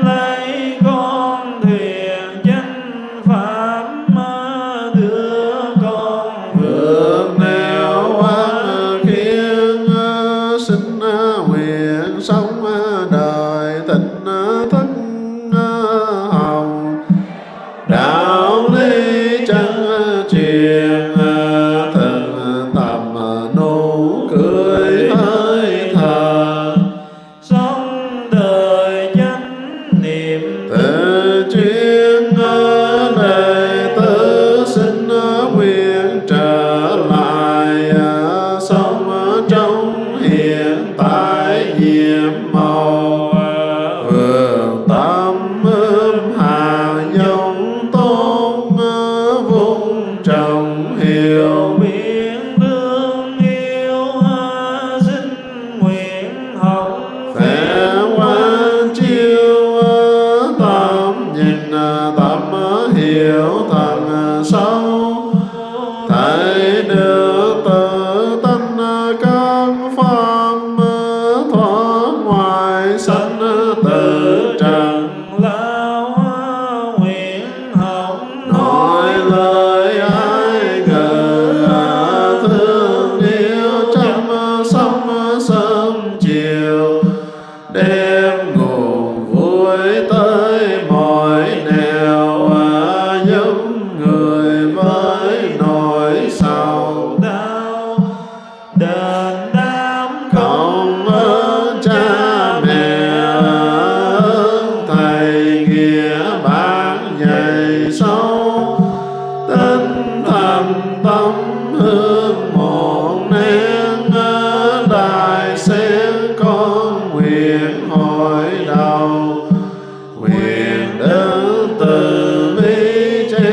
lấy con thuyền chánh pháp đưa con Vượt nẻo oan khiên, xin nguyện sống đời tịnh thất hồng. Đạo lý chân truyền từng tầm nụ cười hơi thở. sống đời chánh niệm Tự chuyên đệ tử xin nguyện trở lại sống trong hiện tại nhiệm màu. Vườn tâm hà dòng tôn vun trồng hiểu biển thương yêu xin nguyện học Phẻ quan chiêu tâm nhìn tâm hiểu thần sâu. Thấy được tự tánh các pháp thoát ngoài sanh tự trần. lao nguyện học Nói lời ai ngờ thương yêu chăm sóc sớm chiều. Đem nguồn vui tới mọi nẻo, giúp người với nỗi sầu đau đền đáp không ơn cha mẹ, ơn thầy nghĩa bạn dạy sâu. Tinh thần tâm hương một nén, đại sen con nguyện hồi đầu. Nguyện đến từ bi che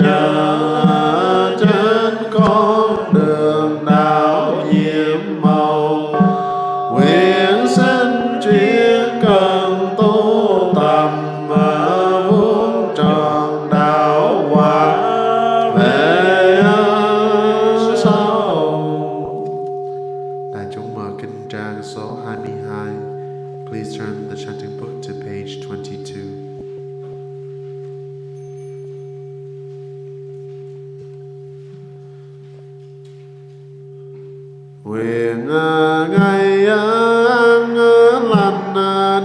chở trên con đường đạo nhiệm màu. Nguyện xin chuyên cần tu tập vuông tròn đạo quả về sau. Đại chúng mở kinh trang số 22. Please turn the chanting book to page 22. Nguyện ngày an lành,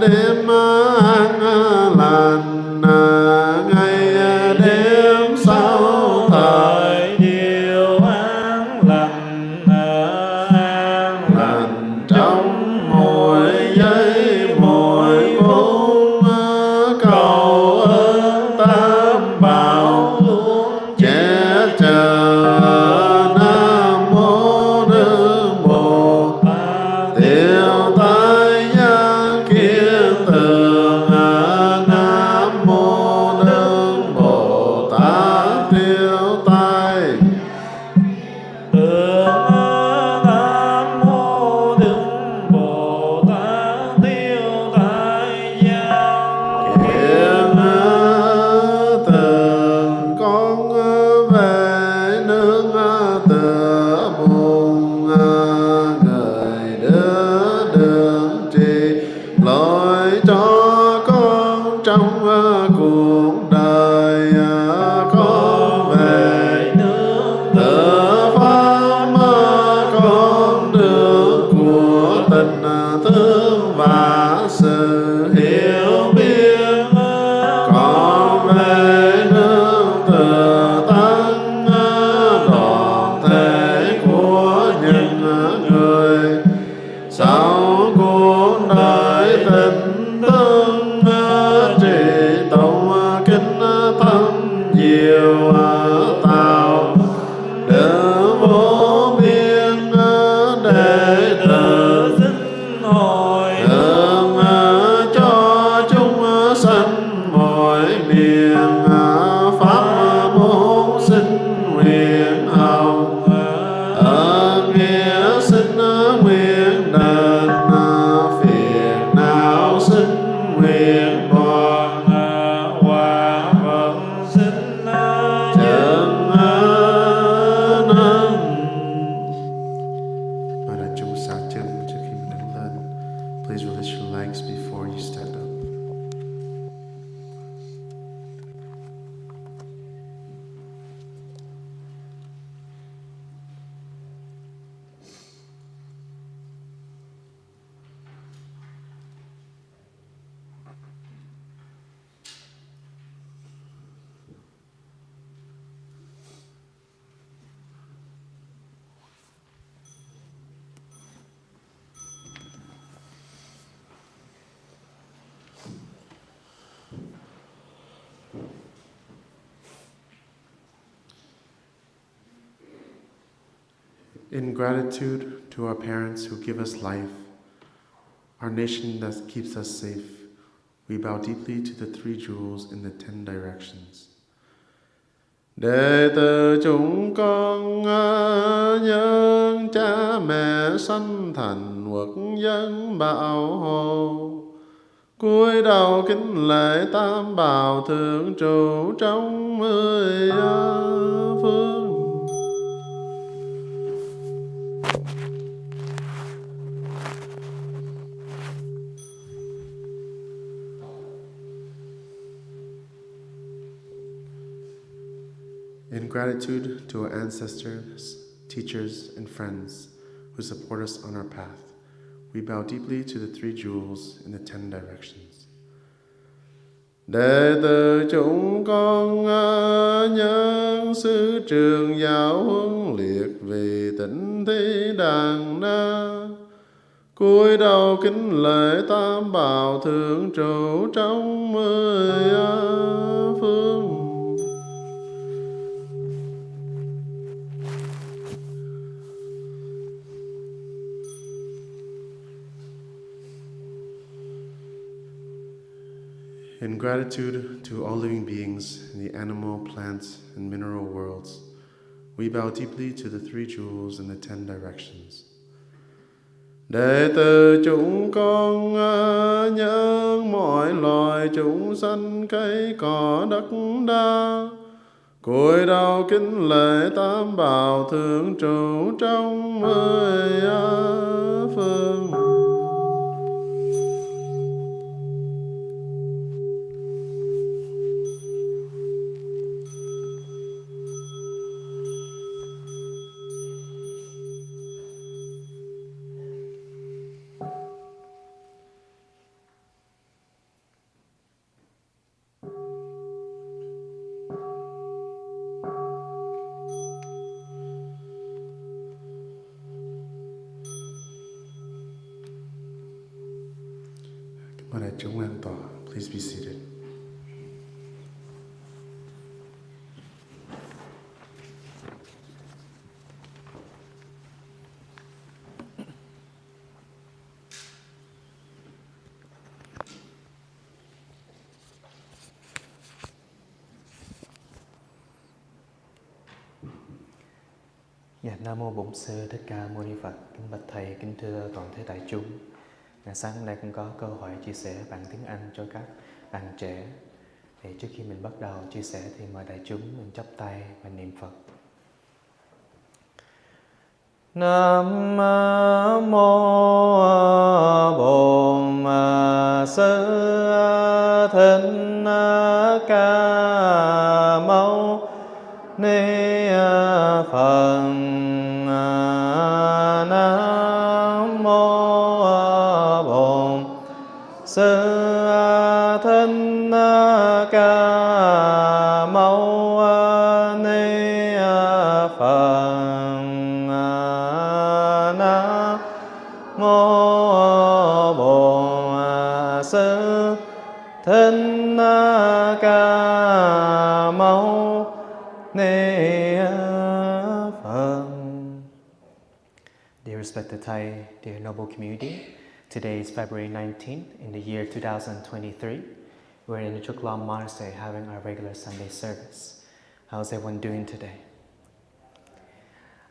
đêm an lành, ngày đêm sau thời điều an lành lành trong mỗi giây mỗi phút. Cầu ơn tam bảo che chở. Nam mô Đức Bồ Tát tiêu tai gia kiến tường. Nam mô Đức Bồ Tát tiêu tai tượng. Nam mô Đức Bồ Tát tiêu tai gian Kiên tường con về nương tựa buồn. Người đưa đường trì lối cho con trong cuộc đời. Con về nước tựa pháp con đường của tình thương và sự hiểu biết, con về nương tựa tăng đoàn thể của những người sau cuộc đời tình tương, trì tụng kinh thâm diệu tạo đức vô biên, đệ tử xin hồi hướng cho chúng sanh mọi miền, pháp môn xin nguyện hồng, ơn nghĩa xin nguyện đền, phiền não xin nguyện đoàn, hòa vận xin chân nâng. Và đại chúng xả chân trước khi mình đứng lên. Please release your legs before you stand up. In gratitude to our parents who give us life, our nation that keeps us safe, we bow deeply to the three jewels in the 10 directions. Đệ tử chúng con nhân cha mẹ sanh thành quốc dân bảo hộ, cúi đầu kính lễ tam bảo thượng trụ trong 10 phương. In gratitude to our ancestors, teachers, and friends who support us on our path, we bow deeply to the three jewels in the 10 directions. Đệ tử chúng con nhân sư trường giáo huấn liệt vì tịnh thi đàn na, cúi đầu kính lễ tam bảo thượng trụ trong 10 phương. In gratitude to all living beings in the animal, plants, and mineral worlds, we bow deeply to the three jewels in the 10 directions. Đệ tử chúng con nhân mọi loài chúng sanh cây cỏ đất đa, cúi đầu kính lễ tam bảo thượng trụ trong 10 phương. Mời đại chúng an tọa. Please be seated. Dạ, Nam Mô Bổn Sư Thích Ca Mâu Ni Phật. Kính bạch Thầy, kính thưa toàn thể đại chúng. Sáng hôm nay cũng có cơ hội chia sẻ bằng tiếng Anh cho các bạn trẻ. Thì trước khi mình bắt đầu chia sẻ thì mời đại chúng mình chắp tay và niệm Phật. Nam Mô Bổn Sư Thích Ca Mâu Ni Phật. Nam Mô Sư Thích Ca Mâu Ni Phật. Nam mô Bổn Sư Thích Ca Mâu Ni Phật. Dear respected Thai, dear noble community, today is February 19th in the year 2023. We're in the Trúc Lâm Monastery having our regular Sunday service. How's everyone doing today?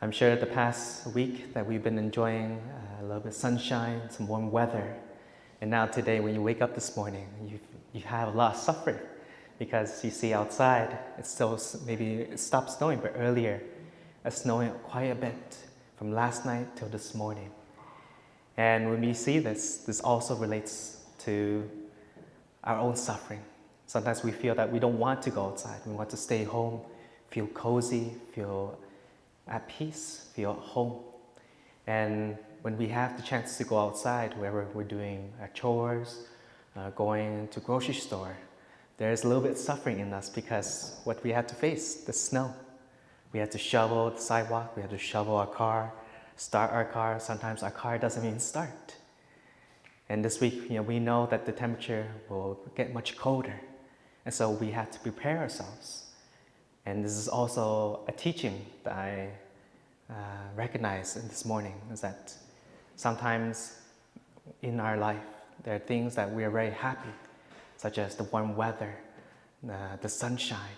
I'm sure the past week that we've been enjoying a little bit of sunshine, some warm weather. And now today when you wake up this morning, you have a lot of suffering because you see outside, it's still, maybe it stopped snowing, but earlier it's snowing quite a bit from last night till this morning. And when we see this also relates to our own suffering. Sometimes we feel that we don't want to go outside. We want to stay home, feel cozy, feel at peace, feel at home. And when we have the chance to go outside, wherever we're doing our chores, going to grocery store, there's a little bit of suffering in us because what we had to face, the snow. We had to shovel the sidewalk, we had to shovel our car, start our car. Sometimes our car doesn't even start. And this week, we know that the temperature will get much colder. And so we have to prepare ourselves. And this is also a teaching that I recognized in this morning, is that sometimes in our life, there are things that we are very happy, such as the warm weather, the sunshine.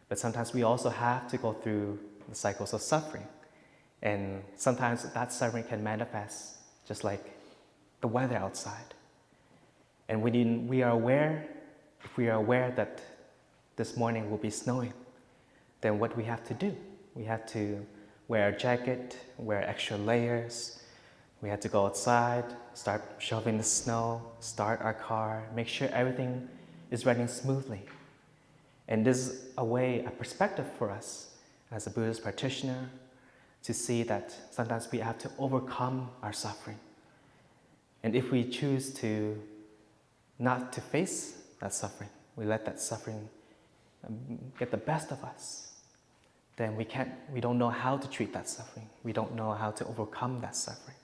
But sometimes we also have to go through the cycles of suffering. And sometimes that suffering can manifest just like the weather outside. And when we are aware, if we are aware that this morning will be snowing, then what we have to do? We have to wear a jacket, wear extra layers. We have to go outside, start shoveling the snow, start our car, make sure everything is running smoothly. And this is a perspective for us as a Buddhist practitioner to see that sometimes we have to overcome our suffering. And if we choose to not to face that suffering, we let that suffering get the best of us, then we don't know how to treat that suffering. We don't know how to overcome that suffering.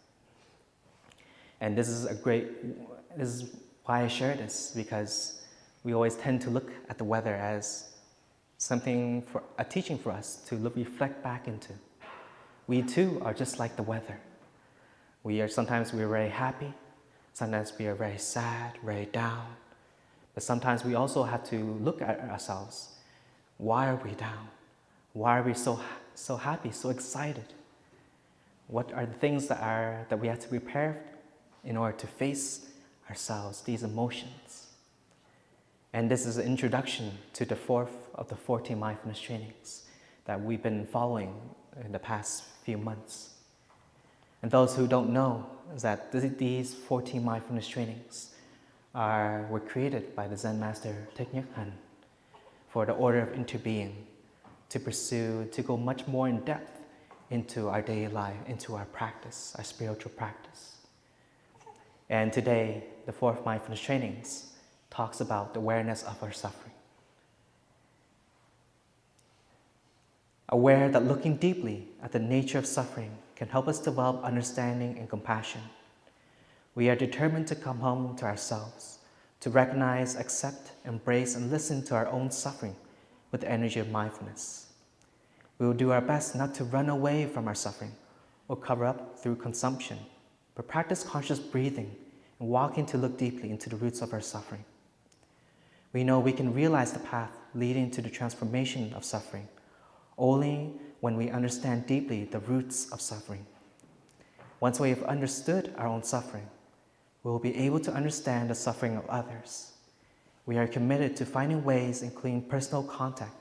And this is why I share this, because we always tend to look at the weather as something a teaching for us to reflect back into. We too are just like the weather. Sometimes we are very happy, sometimes we are very sad, very down. But sometimes we also have to look at ourselves. Why are we down? Why are we so happy, so excited? What are the things that we have to prepare in order to face ourselves, these emotions? And this is an introduction to the fourth of the 14 mindfulness trainings that we've been following in the past few months. And those who don't know is that these 14 mindfulness trainings were created by the Zen master Thich Nhat Hanh for the order of interbeing, to go much more in depth into our daily life, into our practice, our spiritual practice. And today, the fourth mindfulness trainings talks about the awareness of our suffering. Aware that looking deeply at the nature of suffering can help us develop understanding and compassion. We are determined to come home to ourselves, to recognize, accept, embrace, and listen to our own suffering with the energy of mindfulness. We will do our best not to run away from our suffering or cover up through consumption, but practice conscious breathing and walking to look deeply into the roots of our suffering. We know we can realize the path leading to the transformation of suffering only when we understand deeply the roots of suffering. Once we have understood our own suffering, we will be able to understand the suffering of others. We are committed to finding ways, including personal contact,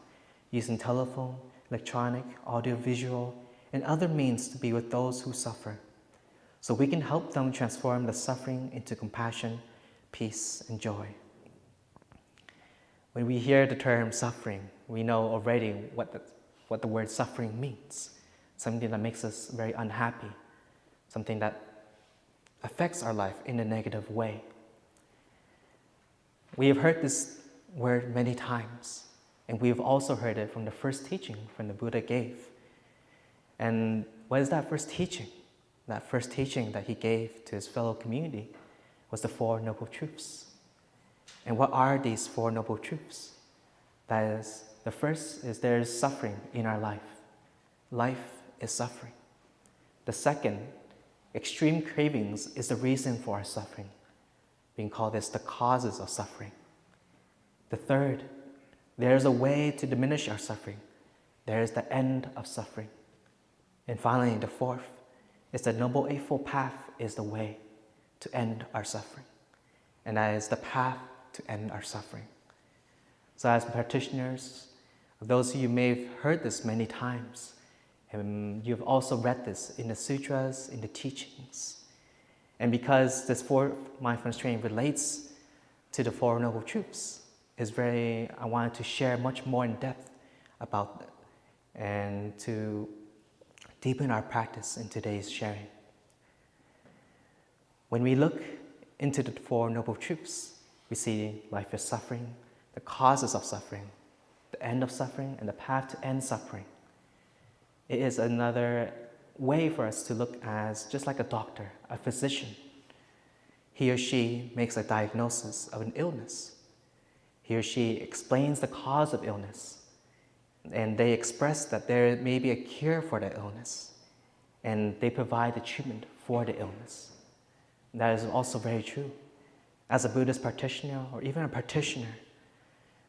using telephone, electronic, audiovisual, and other means to be with those who suffer, so we can help them transform the suffering into compassion, peace, and joy. When we hear the term suffering, we know already what the word suffering means. Something that makes us very unhappy, something that affects our life in a negative way. We have heard this word many times, and we've also heard it from the first teaching from the Buddha gave. And what is that first teaching? That first teaching that he gave to his fellow community was the Four Noble Truths. And what are these Four Noble Truths? That is, the first is there is suffering in our life. Life is suffering. The second, extreme cravings is the reason for our suffering. We can call this the causes of suffering. The third, there is a way to diminish our suffering. There is the end of suffering. And finally, the fourth is the Noble Eightfold Path is the way to end our suffering. And that is the path to end our suffering. So as practitioners, those of you may have heard this many times, and you've also read this in the sutras, in the teachings. And because this fourth mindfulness training relates to the Four Noble Truths, I wanted to share much more in depth about it and to deepen our practice in today's sharing. When we look into the Four Noble Truths, we see life is suffering, the causes of suffering, the end of suffering, and the path to end suffering. It is another way for us to look as just like a doctor, a physician. He or she makes a diagnosis of an illness. He or she explains the cause of illness, and they express that there may be a cure for the illness, and they provide the treatment for the illness. That is also very true. As a Buddhist practitioner, or even a practitioner,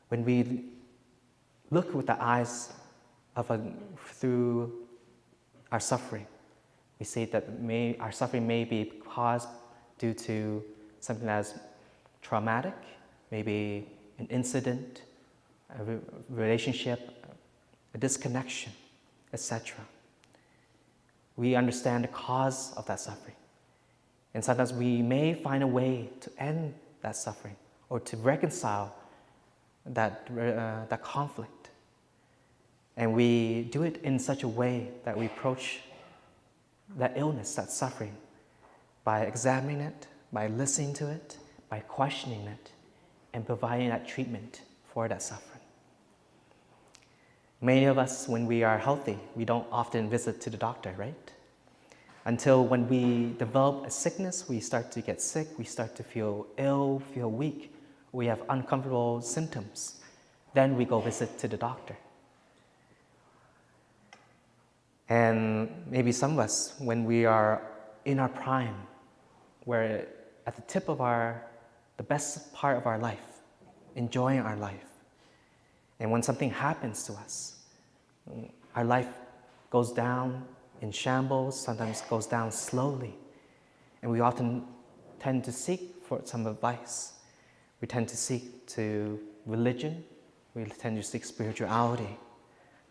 when we look with the eyes through our suffering, we see that our suffering may be caused due to something that's traumatic, maybe an incident, a relationship, a disconnection, etc. We understand the cause of that suffering. And sometimes we may find a way to end that suffering or to reconcile that conflict. And we do it in such a way that we approach that illness, that suffering, by examining it, by listening to it, by questioning it, and providing that treatment for that suffering. Many of us, when we are healthy, we don't often visit to the doctor, right? Until when we develop a sickness, we start to get sick, we start to feel ill, feel weak, we have uncomfortable symptoms. Then we go visit to the doctor. And maybe some of us, when we are in our prime, we're at the tip of the best part of our life, enjoying our life. And when something happens to us, our life goes down in shambles, sometimes goes down slowly. And we often tend to seek for some advice. We tend to seek to religion. We tend to seek spirituality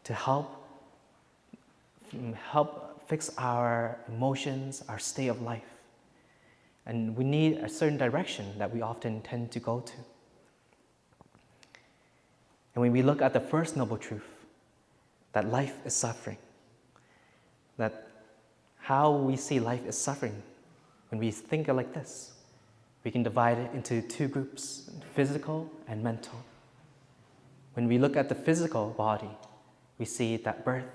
to help fix our emotions, our state of life. And we need a certain direction that we often tend to go to. And when we look at the first noble truth, that life is suffering, that how we see life is suffering, when we think like this, we can divide it into two groups, physical and mental. When we look at the physical body, we see that birth,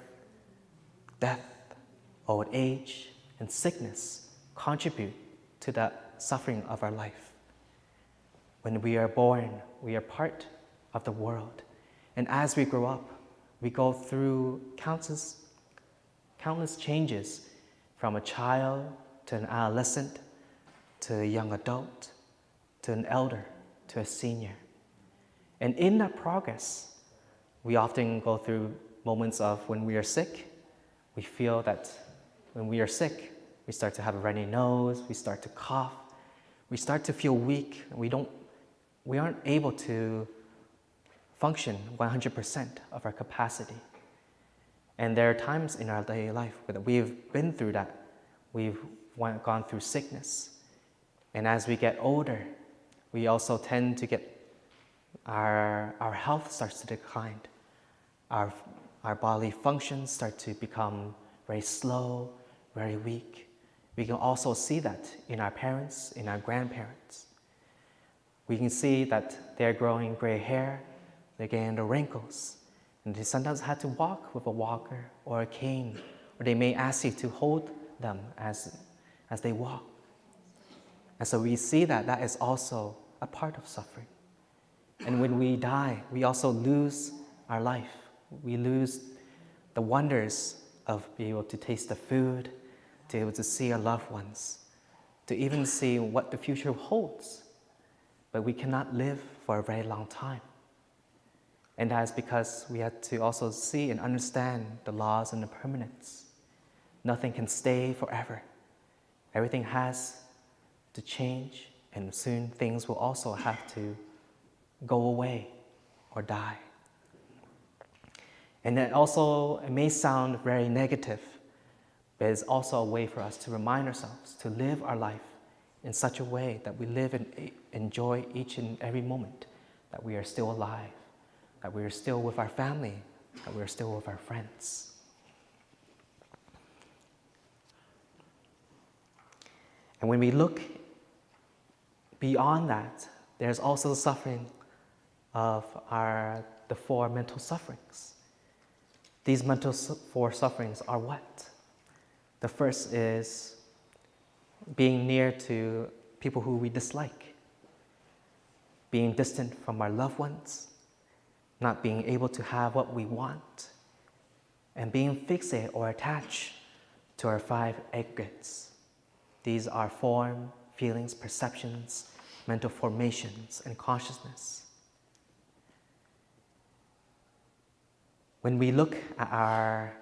death, old age, and sickness contribute to the suffering of our life. When we are born, we are part of the world. And as we grow up, we go through countless changes, from a child to an adolescent, to a young adult, to an elder, to a senior. And in that progress, we often go through moments of when we are sick. We feel that when we are sick, we start to have a runny nose, we start to cough, we start to feel weak, and we aren't able to function 100% of our capacity. And there are times in our daily life where we've been through that. We've gone through sickness. And as we get older, we also tend to get our health starts to decline. Our bodily functions start to become very slow, very weak. We can also see that in our parents, in our grandparents. We can see that they're growing gray hair, they're getting the wrinkles, and they sometimes have to walk with a walker or a cane, or they may ask you to hold them as they walk. And so we see that that is also a part of suffering. And when we die, we also lose our life. We lose the wonders of being able to taste the food, to be able to see our loved ones, to even see what the future holds. But we cannot live for a very long time. And that is because we have to also see and understand the laws and the permanence. Nothing can stay forever. Everything has to change, and soon things will also have to go away or die. And that also, it may sound very negative, but it's also a way for us to remind ourselves to live our life in such a way that we live and enjoy each and every moment, that we are still alive, that we are still with our family, that we are still with our friends. And when we look beyond that, there's also the suffering of the four mental sufferings. These mental four sufferings are what? The first is being near to people who we dislike, being distant from our loved ones, not being able to have what we want, and being fixated or attached to our five aggregates. These are form, feelings, perceptions, mental formations, and consciousness. When we look at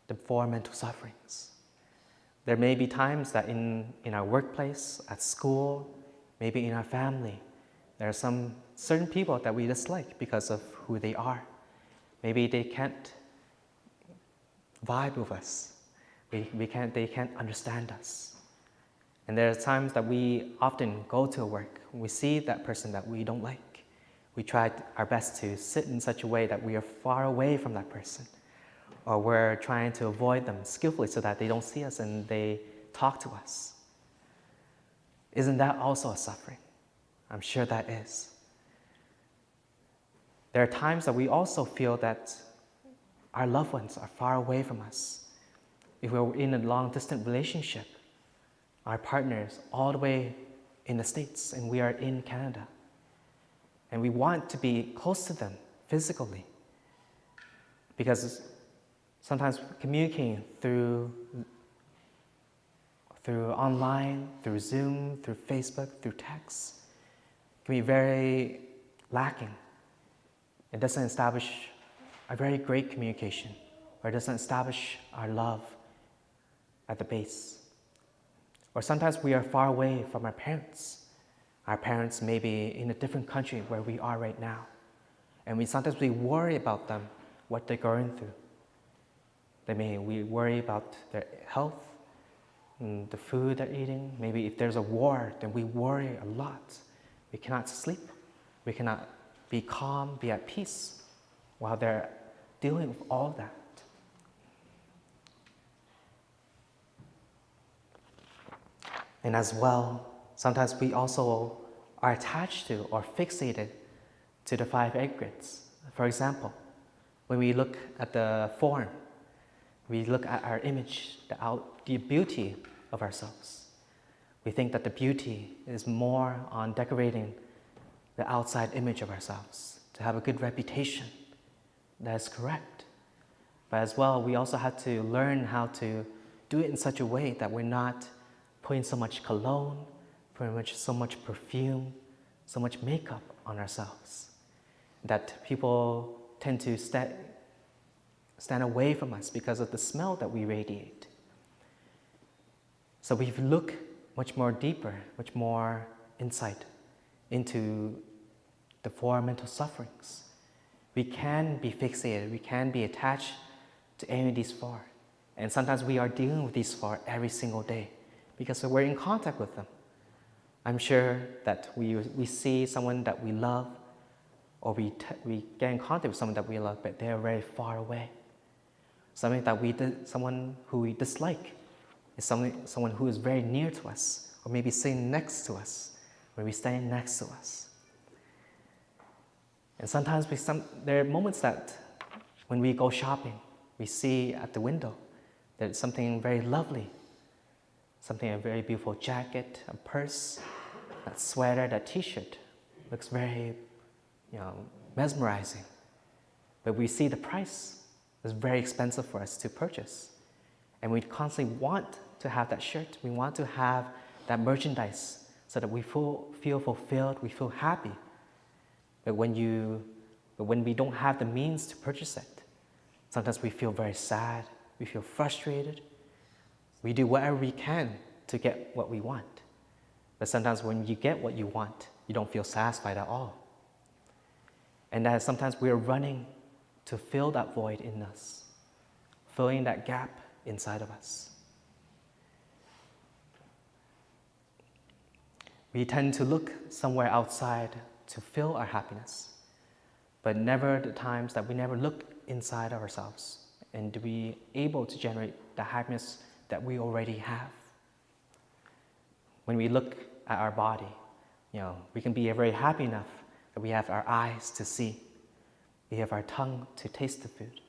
the four mental sufferings, there may be times that in our workplace, at school, maybe in our family, there are some certain people that we dislike because of who they are. Maybe they can't vibe with us. They can't understand us. And there are times that we often go to work, we see that person that we don't like. We try our best to sit in such a way that we are far away from that person, or we're trying to avoid them skillfully so that they don't see us and they talk to us. Isn't that also a suffering? I'm sure that is. There are times that we also feel that our loved ones are far away from us. If we're in a long-distance relationship, our partners all the way in the States and we are in Canada, and we want to be close to them physically, because sometimes communicating through online, through Zoom, through Facebook, through text can be very lacking. It doesn't establish a very great communication, or it doesn't establish our love at the base. Or sometimes we are far away from our parents. Our parents may be in a different country where we are right now. And sometimes we worry about them, what they're going through. We worry about their health, and the food they're eating. Maybe if there's a war, then we worry a lot. We cannot sleep. We cannot be calm, be at peace while they're dealing with all that. And as well, sometimes we also are attached to or fixated to the five aggregates. For example, when we look at the form, we look at our image, the beauty of ourselves. We think that the beauty is more on decorating the outside image of ourselves, to have a good reputation. That is correct. But as well, we also have to learn how to do it in such a way that we're not putting so much cologne, so much perfume, so much makeup on ourselves, that people tend to stand away from us because of the smell that we radiate. So if we look much more deeper, much more insight into the four mental sufferings, we can be fixated, we can be attached to any of these four. And sometimes we are dealing with these four every single day because we're in contact with them. I'm sure that we see someone that we love, or we get in contact with someone that we love, but they're very far away. Someone who we dislike is someone who is very near to us, or maybe sitting next to us, maybe standing next to us. And sometimes there are moments that when we go shopping, we see at the window there's something very lovely, a very beautiful jacket, a purse, that sweater, that t-shirt looks very, mesmerizing. But we see the price is very expensive for us to purchase. And we constantly want to have that shirt. We want to have that merchandise so that we feel fulfilled, we feel happy. But when we don't have the means to purchase it, sometimes we feel very sad, we feel frustrated. We do whatever we can to get what we want. But sometimes when you get what you want, you don't feel satisfied at all. And that sometimes we are running to fill that void in us, filling that gap inside of us. We tend to look somewhere outside to fill our happiness, but never the times that we never look inside of ourselves and to be able to generate the happiness that we already have. When we look at our body, we can be very happy enough that we have our eyes to see, we have our tongue to taste the food,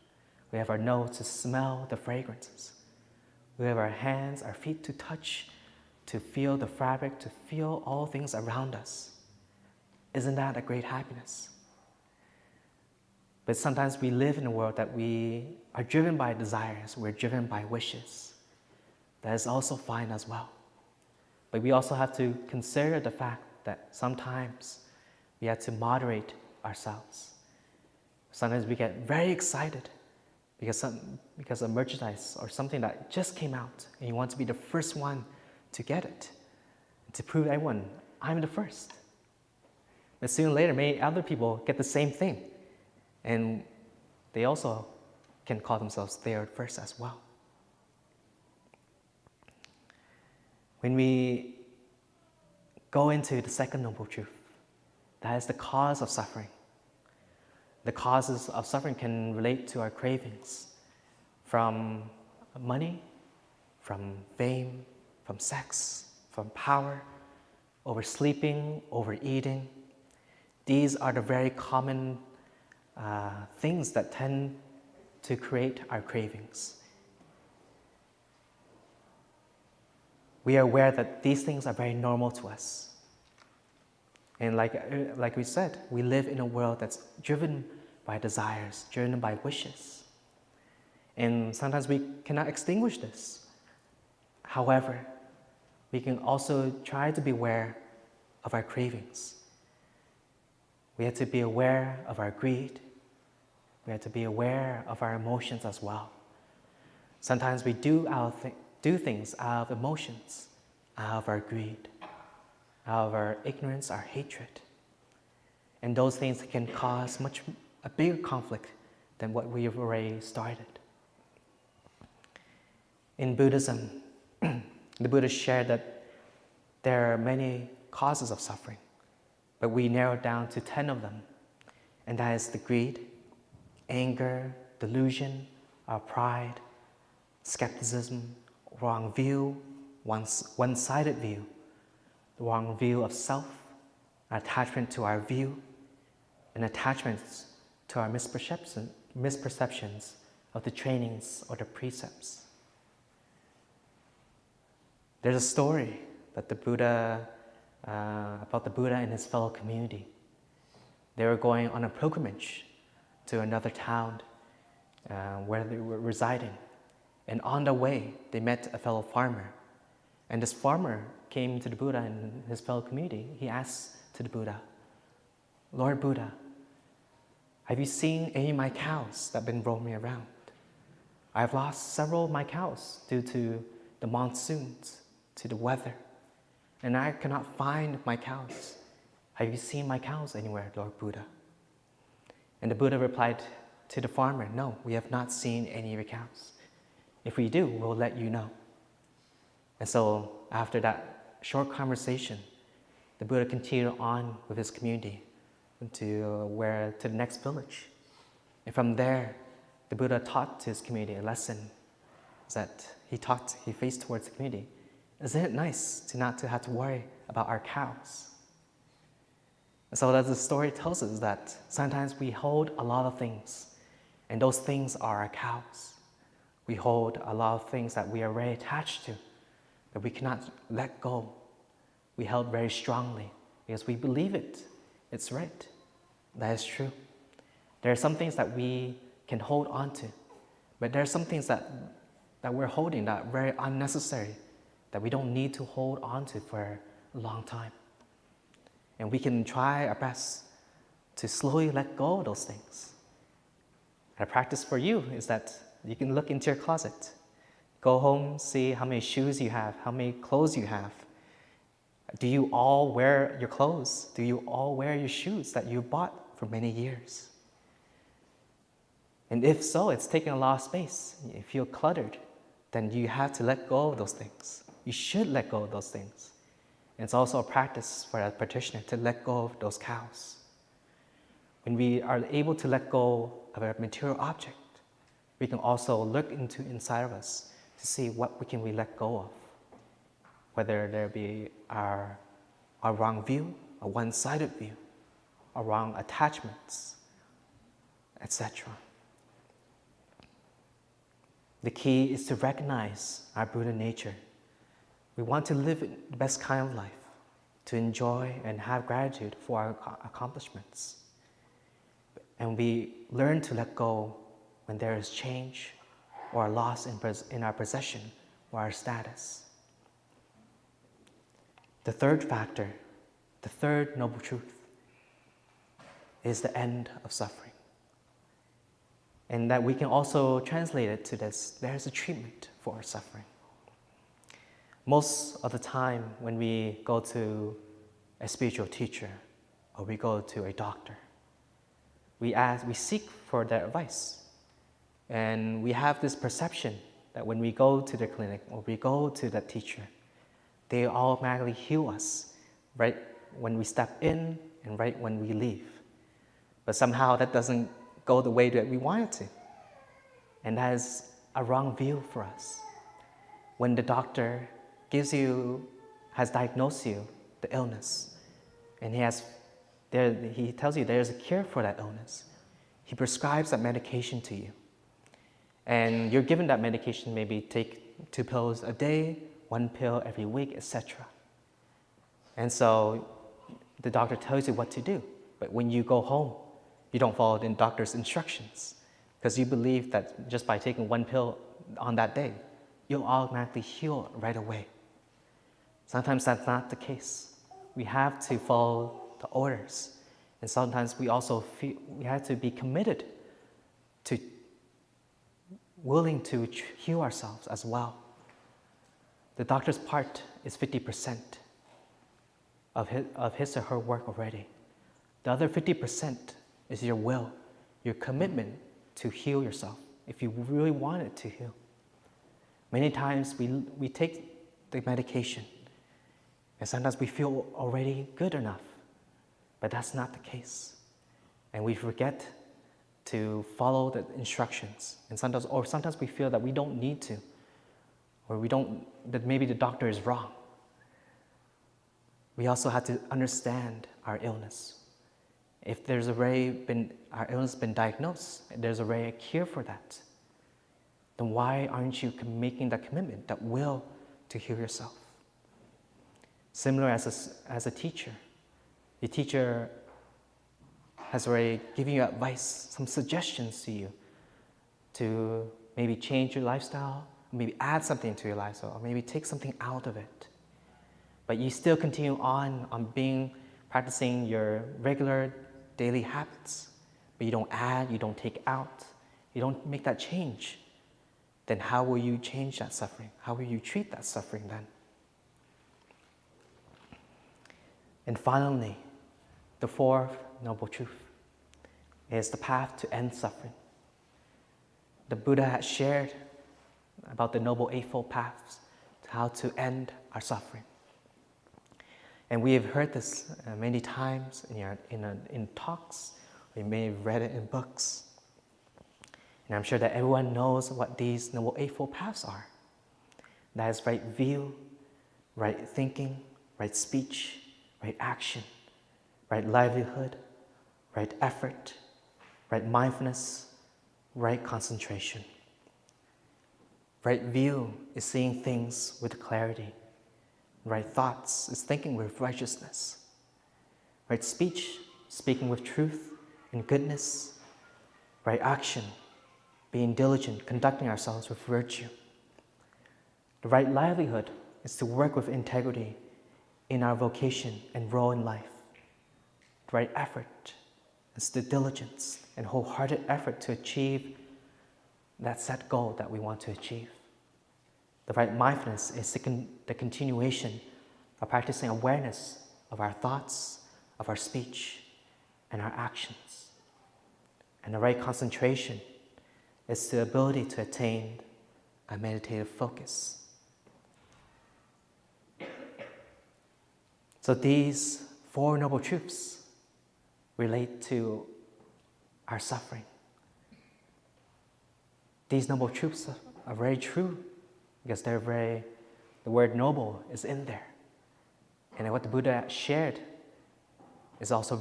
we have our nose to smell the fragrances, we have our hands, our feet to touch, to feel the fabric, to feel all things around us. Isn't that a great happiness? But sometimes we live in a world that we are driven by desires, we're driven by wishes. That is also fine as well. But we also have to consider the fact that sometimes we have to moderate ourselves. Sometimes we get very excited because of merchandise or something that just came out and you want to be the first one to get it, to prove to everyone, I'm the first. But sooner or later, many other people get the same thing, and they also can call themselves there first as well. When we go into the second noble truth, that is the cause of suffering. The causes of suffering can relate to our cravings, from money, from fame, from sex, from power, oversleeping, overeating. These are the very common things that tend to create our cravings. We are aware that these things are very normal to us. And like we said, we live in a world that's driven by desires, driven by wishes. And sometimes we cannot extinguish this. However, we can also try to be aware of our cravings. We have to be aware of our greed. We have to be aware of our emotions as well. Sometimes we do things out of emotions, out of our greed, out of our ignorance, our hatred. And those things can cause a bigger conflict than what we have already started. In Buddhism, the Buddha shared that there are many causes of suffering, but we narrowed down to 10 of them. And that is the greed, anger, delusion, our pride, skepticism, wrong view, one-sided view, the wrong view of self, attachment to our view, and attachments to our misperceptions of the trainings or the precepts. There's a story that about the Buddha and his fellow community. They were going on a pilgrimage to another town where they were residing. And on the way, they met a fellow farmer. And this farmer came to the Buddha and his fellow community. He asked to the Buddha, Lord Buddha, have you seen any of my cows that have been roaming around? I've lost several of my cows due to the monsoons, to the weather, and I cannot find my cows. Have you seen my cows anywhere, Lord Buddha? And the Buddha replied to the farmer, no, we have not seen any of your cows. If we do, we'll let you know. And so after that short conversation, the Buddha continued on with his community to the next village. And from there, the Buddha taught to his community a lesson that he faced towards the community. Isn't it nice to not to have to worry about our cows? So as the story tells us that sometimes we hold a lot of things, and those things are our cows. We hold a lot of things that we are very attached to, that we cannot let go. We held very strongly because we believe it. It's right. That is true. There are some things that we can hold on to, but there are some things that we're holding that are very unnecessary, that we don't need to hold on to for a long time. And we can try our best to slowly let go of those things. And a practice for you is that you can look into your closet. Go home, see how many shoes you have, how many clothes you have. Do you all wear your clothes? Do you all wear your shoes that you bought for many years? And if so, it's taking a lot of space. You feel cluttered, then you have to let go of those things. You should let go of those things. And it's also a practice for a practitioner to let go of those cows. When we are able to let go of a material object, we can also look inside of us to see what we let go of. Whether there be our wrong view, a one-sided view, or wrong attachments, etc. The key is to recognize our Buddha nature. We want to live the best kind of life, to enjoy and have gratitude for our accomplishments. And we learn to let go when there is change or a loss in our possession or our status. The third factor, the third noble truth, is the end of suffering. And that we can also translate it to this: there's a treatment for our suffering. Most of the time when we go to a spiritual teacher or we go to a doctor, we seek for their advice. And we have this perception that when we go to the clinic or we go to that teacher, they automatically heal us right when we step in and right when we leave. But somehow that doesn't go the way that we want it to. And that is a wrong view for us. When the doctor has diagnosed you the illness, and he tells you there's a cure for that illness, he prescribes that medication to you. And you're given that medication, maybe take 2 pills a day, 1 pill every week, etc. And so the doctor tells you what to do. But when you go home, you don't follow the doctor's instructions because you believe that just by taking 1 pill on that day, you'll automatically heal right away. Sometimes that's not the case. We have to follow the orders. And sometimes we also feel we have to be committed to willing to heal ourselves as well. The doctor's part is 50% of his or her work already. The other 50% is your will, your commitment to heal yourself if you really want it to heal. Many times we take the medication and sometimes we feel already good enough, but that's not the case. And we forget to follow the instructions. And sometimes we feel that we don't need to, or that maybe the doctor is wrong. We also have to understand our illness. If there's our illness been diagnosed, there's already a cure for that, then why aren't you making that commitment, that will to heal yourself? Similar as a teacher. The teacher has already given you advice, some suggestions to you to maybe change your lifestyle, maybe add something to your lifestyle, or maybe take something out of it. But you still continue on practicing your regular daily habits, but you don't add, you don't take out, you don't make that change. Then how will you change that suffering? How will you treat that suffering then? And finally, the fourth noble truth is the path to end suffering. The Buddha has shared about the Noble Eightfold Paths, how to end our suffering. And we have heard this many times in talks, we may have read it in books. And I'm sure that everyone knows what these Noble Eightfold Paths are. That is right view, right thinking, right speech, right action, right livelihood, right effort, right mindfulness, right concentration. Right view is seeing things with clarity. Right thoughts is thinking with righteousness. Right speech, speaking with truth and goodness. Right action, being diligent, conducting ourselves with virtue. The right livelihood is to work with integrity in our vocation and role in life. The right effort is the diligence and wholehearted effort to achieve that set goal that we want to achieve. The right mindfulness is the continuation of practicing awareness of our thoughts, of our speech, and our actions. And the right concentration is the ability to attain a meditative focus. So these Four Noble Truths relate to our suffering. These Noble Truths are very true because the word noble is in there. And what the Buddha shared is also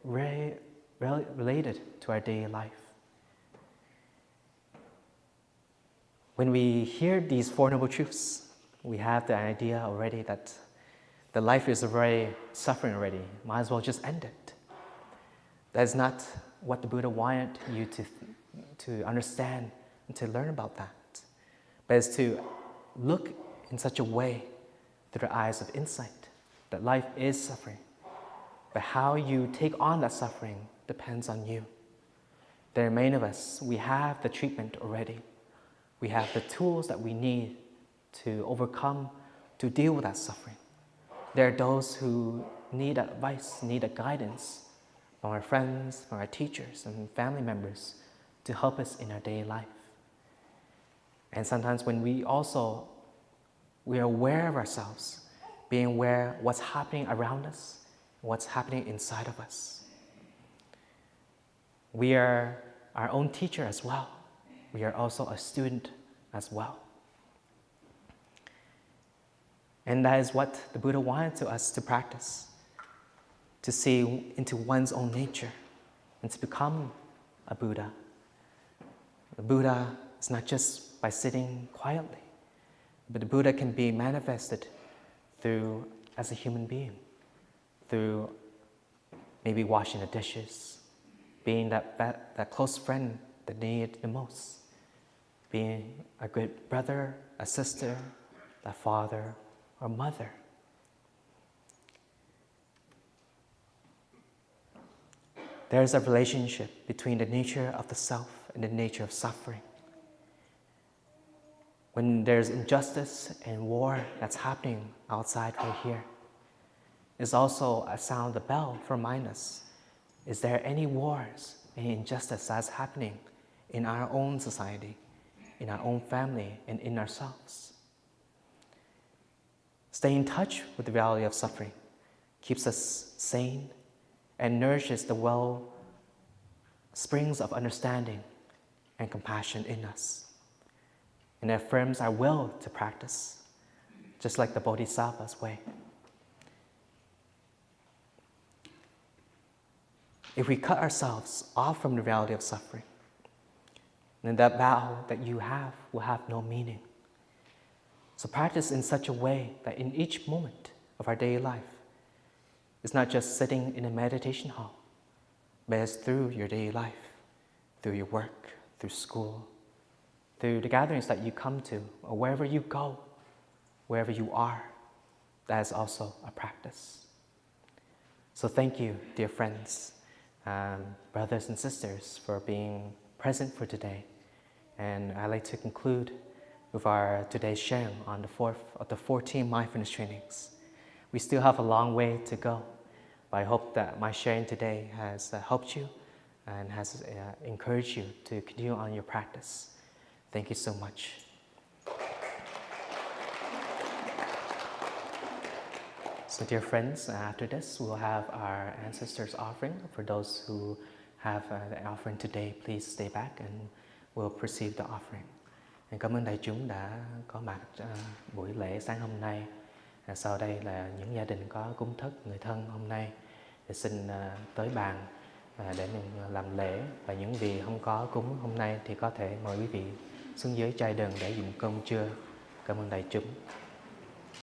very related to our daily life. When we hear these Four Noble Truths, we have the idea already that the life is very suffering already. Might as well just end it. That is not what the Buddha wanted you to understand and to learn about that. But it's to look in such a way through the eyes of insight that life is suffering. But how you take on that suffering depends on you. There are many of us, we have the treatment already. We have the tools that we need to overcome, to deal with that suffering. There are those who need advice, need a guidance from our friends, from our teachers and family members to help us in our daily life. And sometimes when we are aware of ourselves, being aware of what's happening around us, what's happening inside of us. We are our own teacher as well. We are also a student as well. And that is what the Buddha wanted us to practice, to see into one's own nature and to become a Buddha. The Buddha is not just by sitting quietly, but the Buddha can be manifested through as a human being, through maybe washing the dishes, being that close friend that they need the most, being a good brother, a sister, a father, or mother. There is a relationship between the nature of the self and the nature of suffering. When there's injustice and war that's happening outside right here, it's also a sound, the bell to remind us, is there any wars, any injustice that's happening in our own society, in our own family, and in ourselves? Stay in touch with the reality of suffering keeps us sane and nourishes the well springs of understanding and compassion in us. And affirms our will to practice, just like the Bodhisattva's way. If we cut ourselves off from the reality of suffering, then that vow that you have will have no meaning. So practice in such a way that in each moment of our daily life, it's not just sitting in a meditation hall, but it's through your daily life, through your work, through school, through the gatherings that you come to, or wherever you go, wherever you are, that is also a practice. So thank you, dear friends, brothers and sisters, for being present for today. And I'd like to conclude with our today's sharing on the fourth of the 14 mindfulness trainings. We still have a long way to go, but I hope that my sharing today has helped you and has encouraged you to continue on your practice. Thank you so much. So dear friends, after this we'll have our ancestors' offering. For those who have the offering today, please stay back and we'll receive the offering. Cảm ơn đại chúng đã có mặt buổi lễ sáng hôm nay. Sau đây là những gia đình có cúng thất người thân hôm nay. Thì xin tới bàn để mình làm lễ. Và những vị không có cúng hôm nay thì có thể mời quý vị xuống dưới chai đơn để dùng cơm trưa. Cảm ơn đại chúng.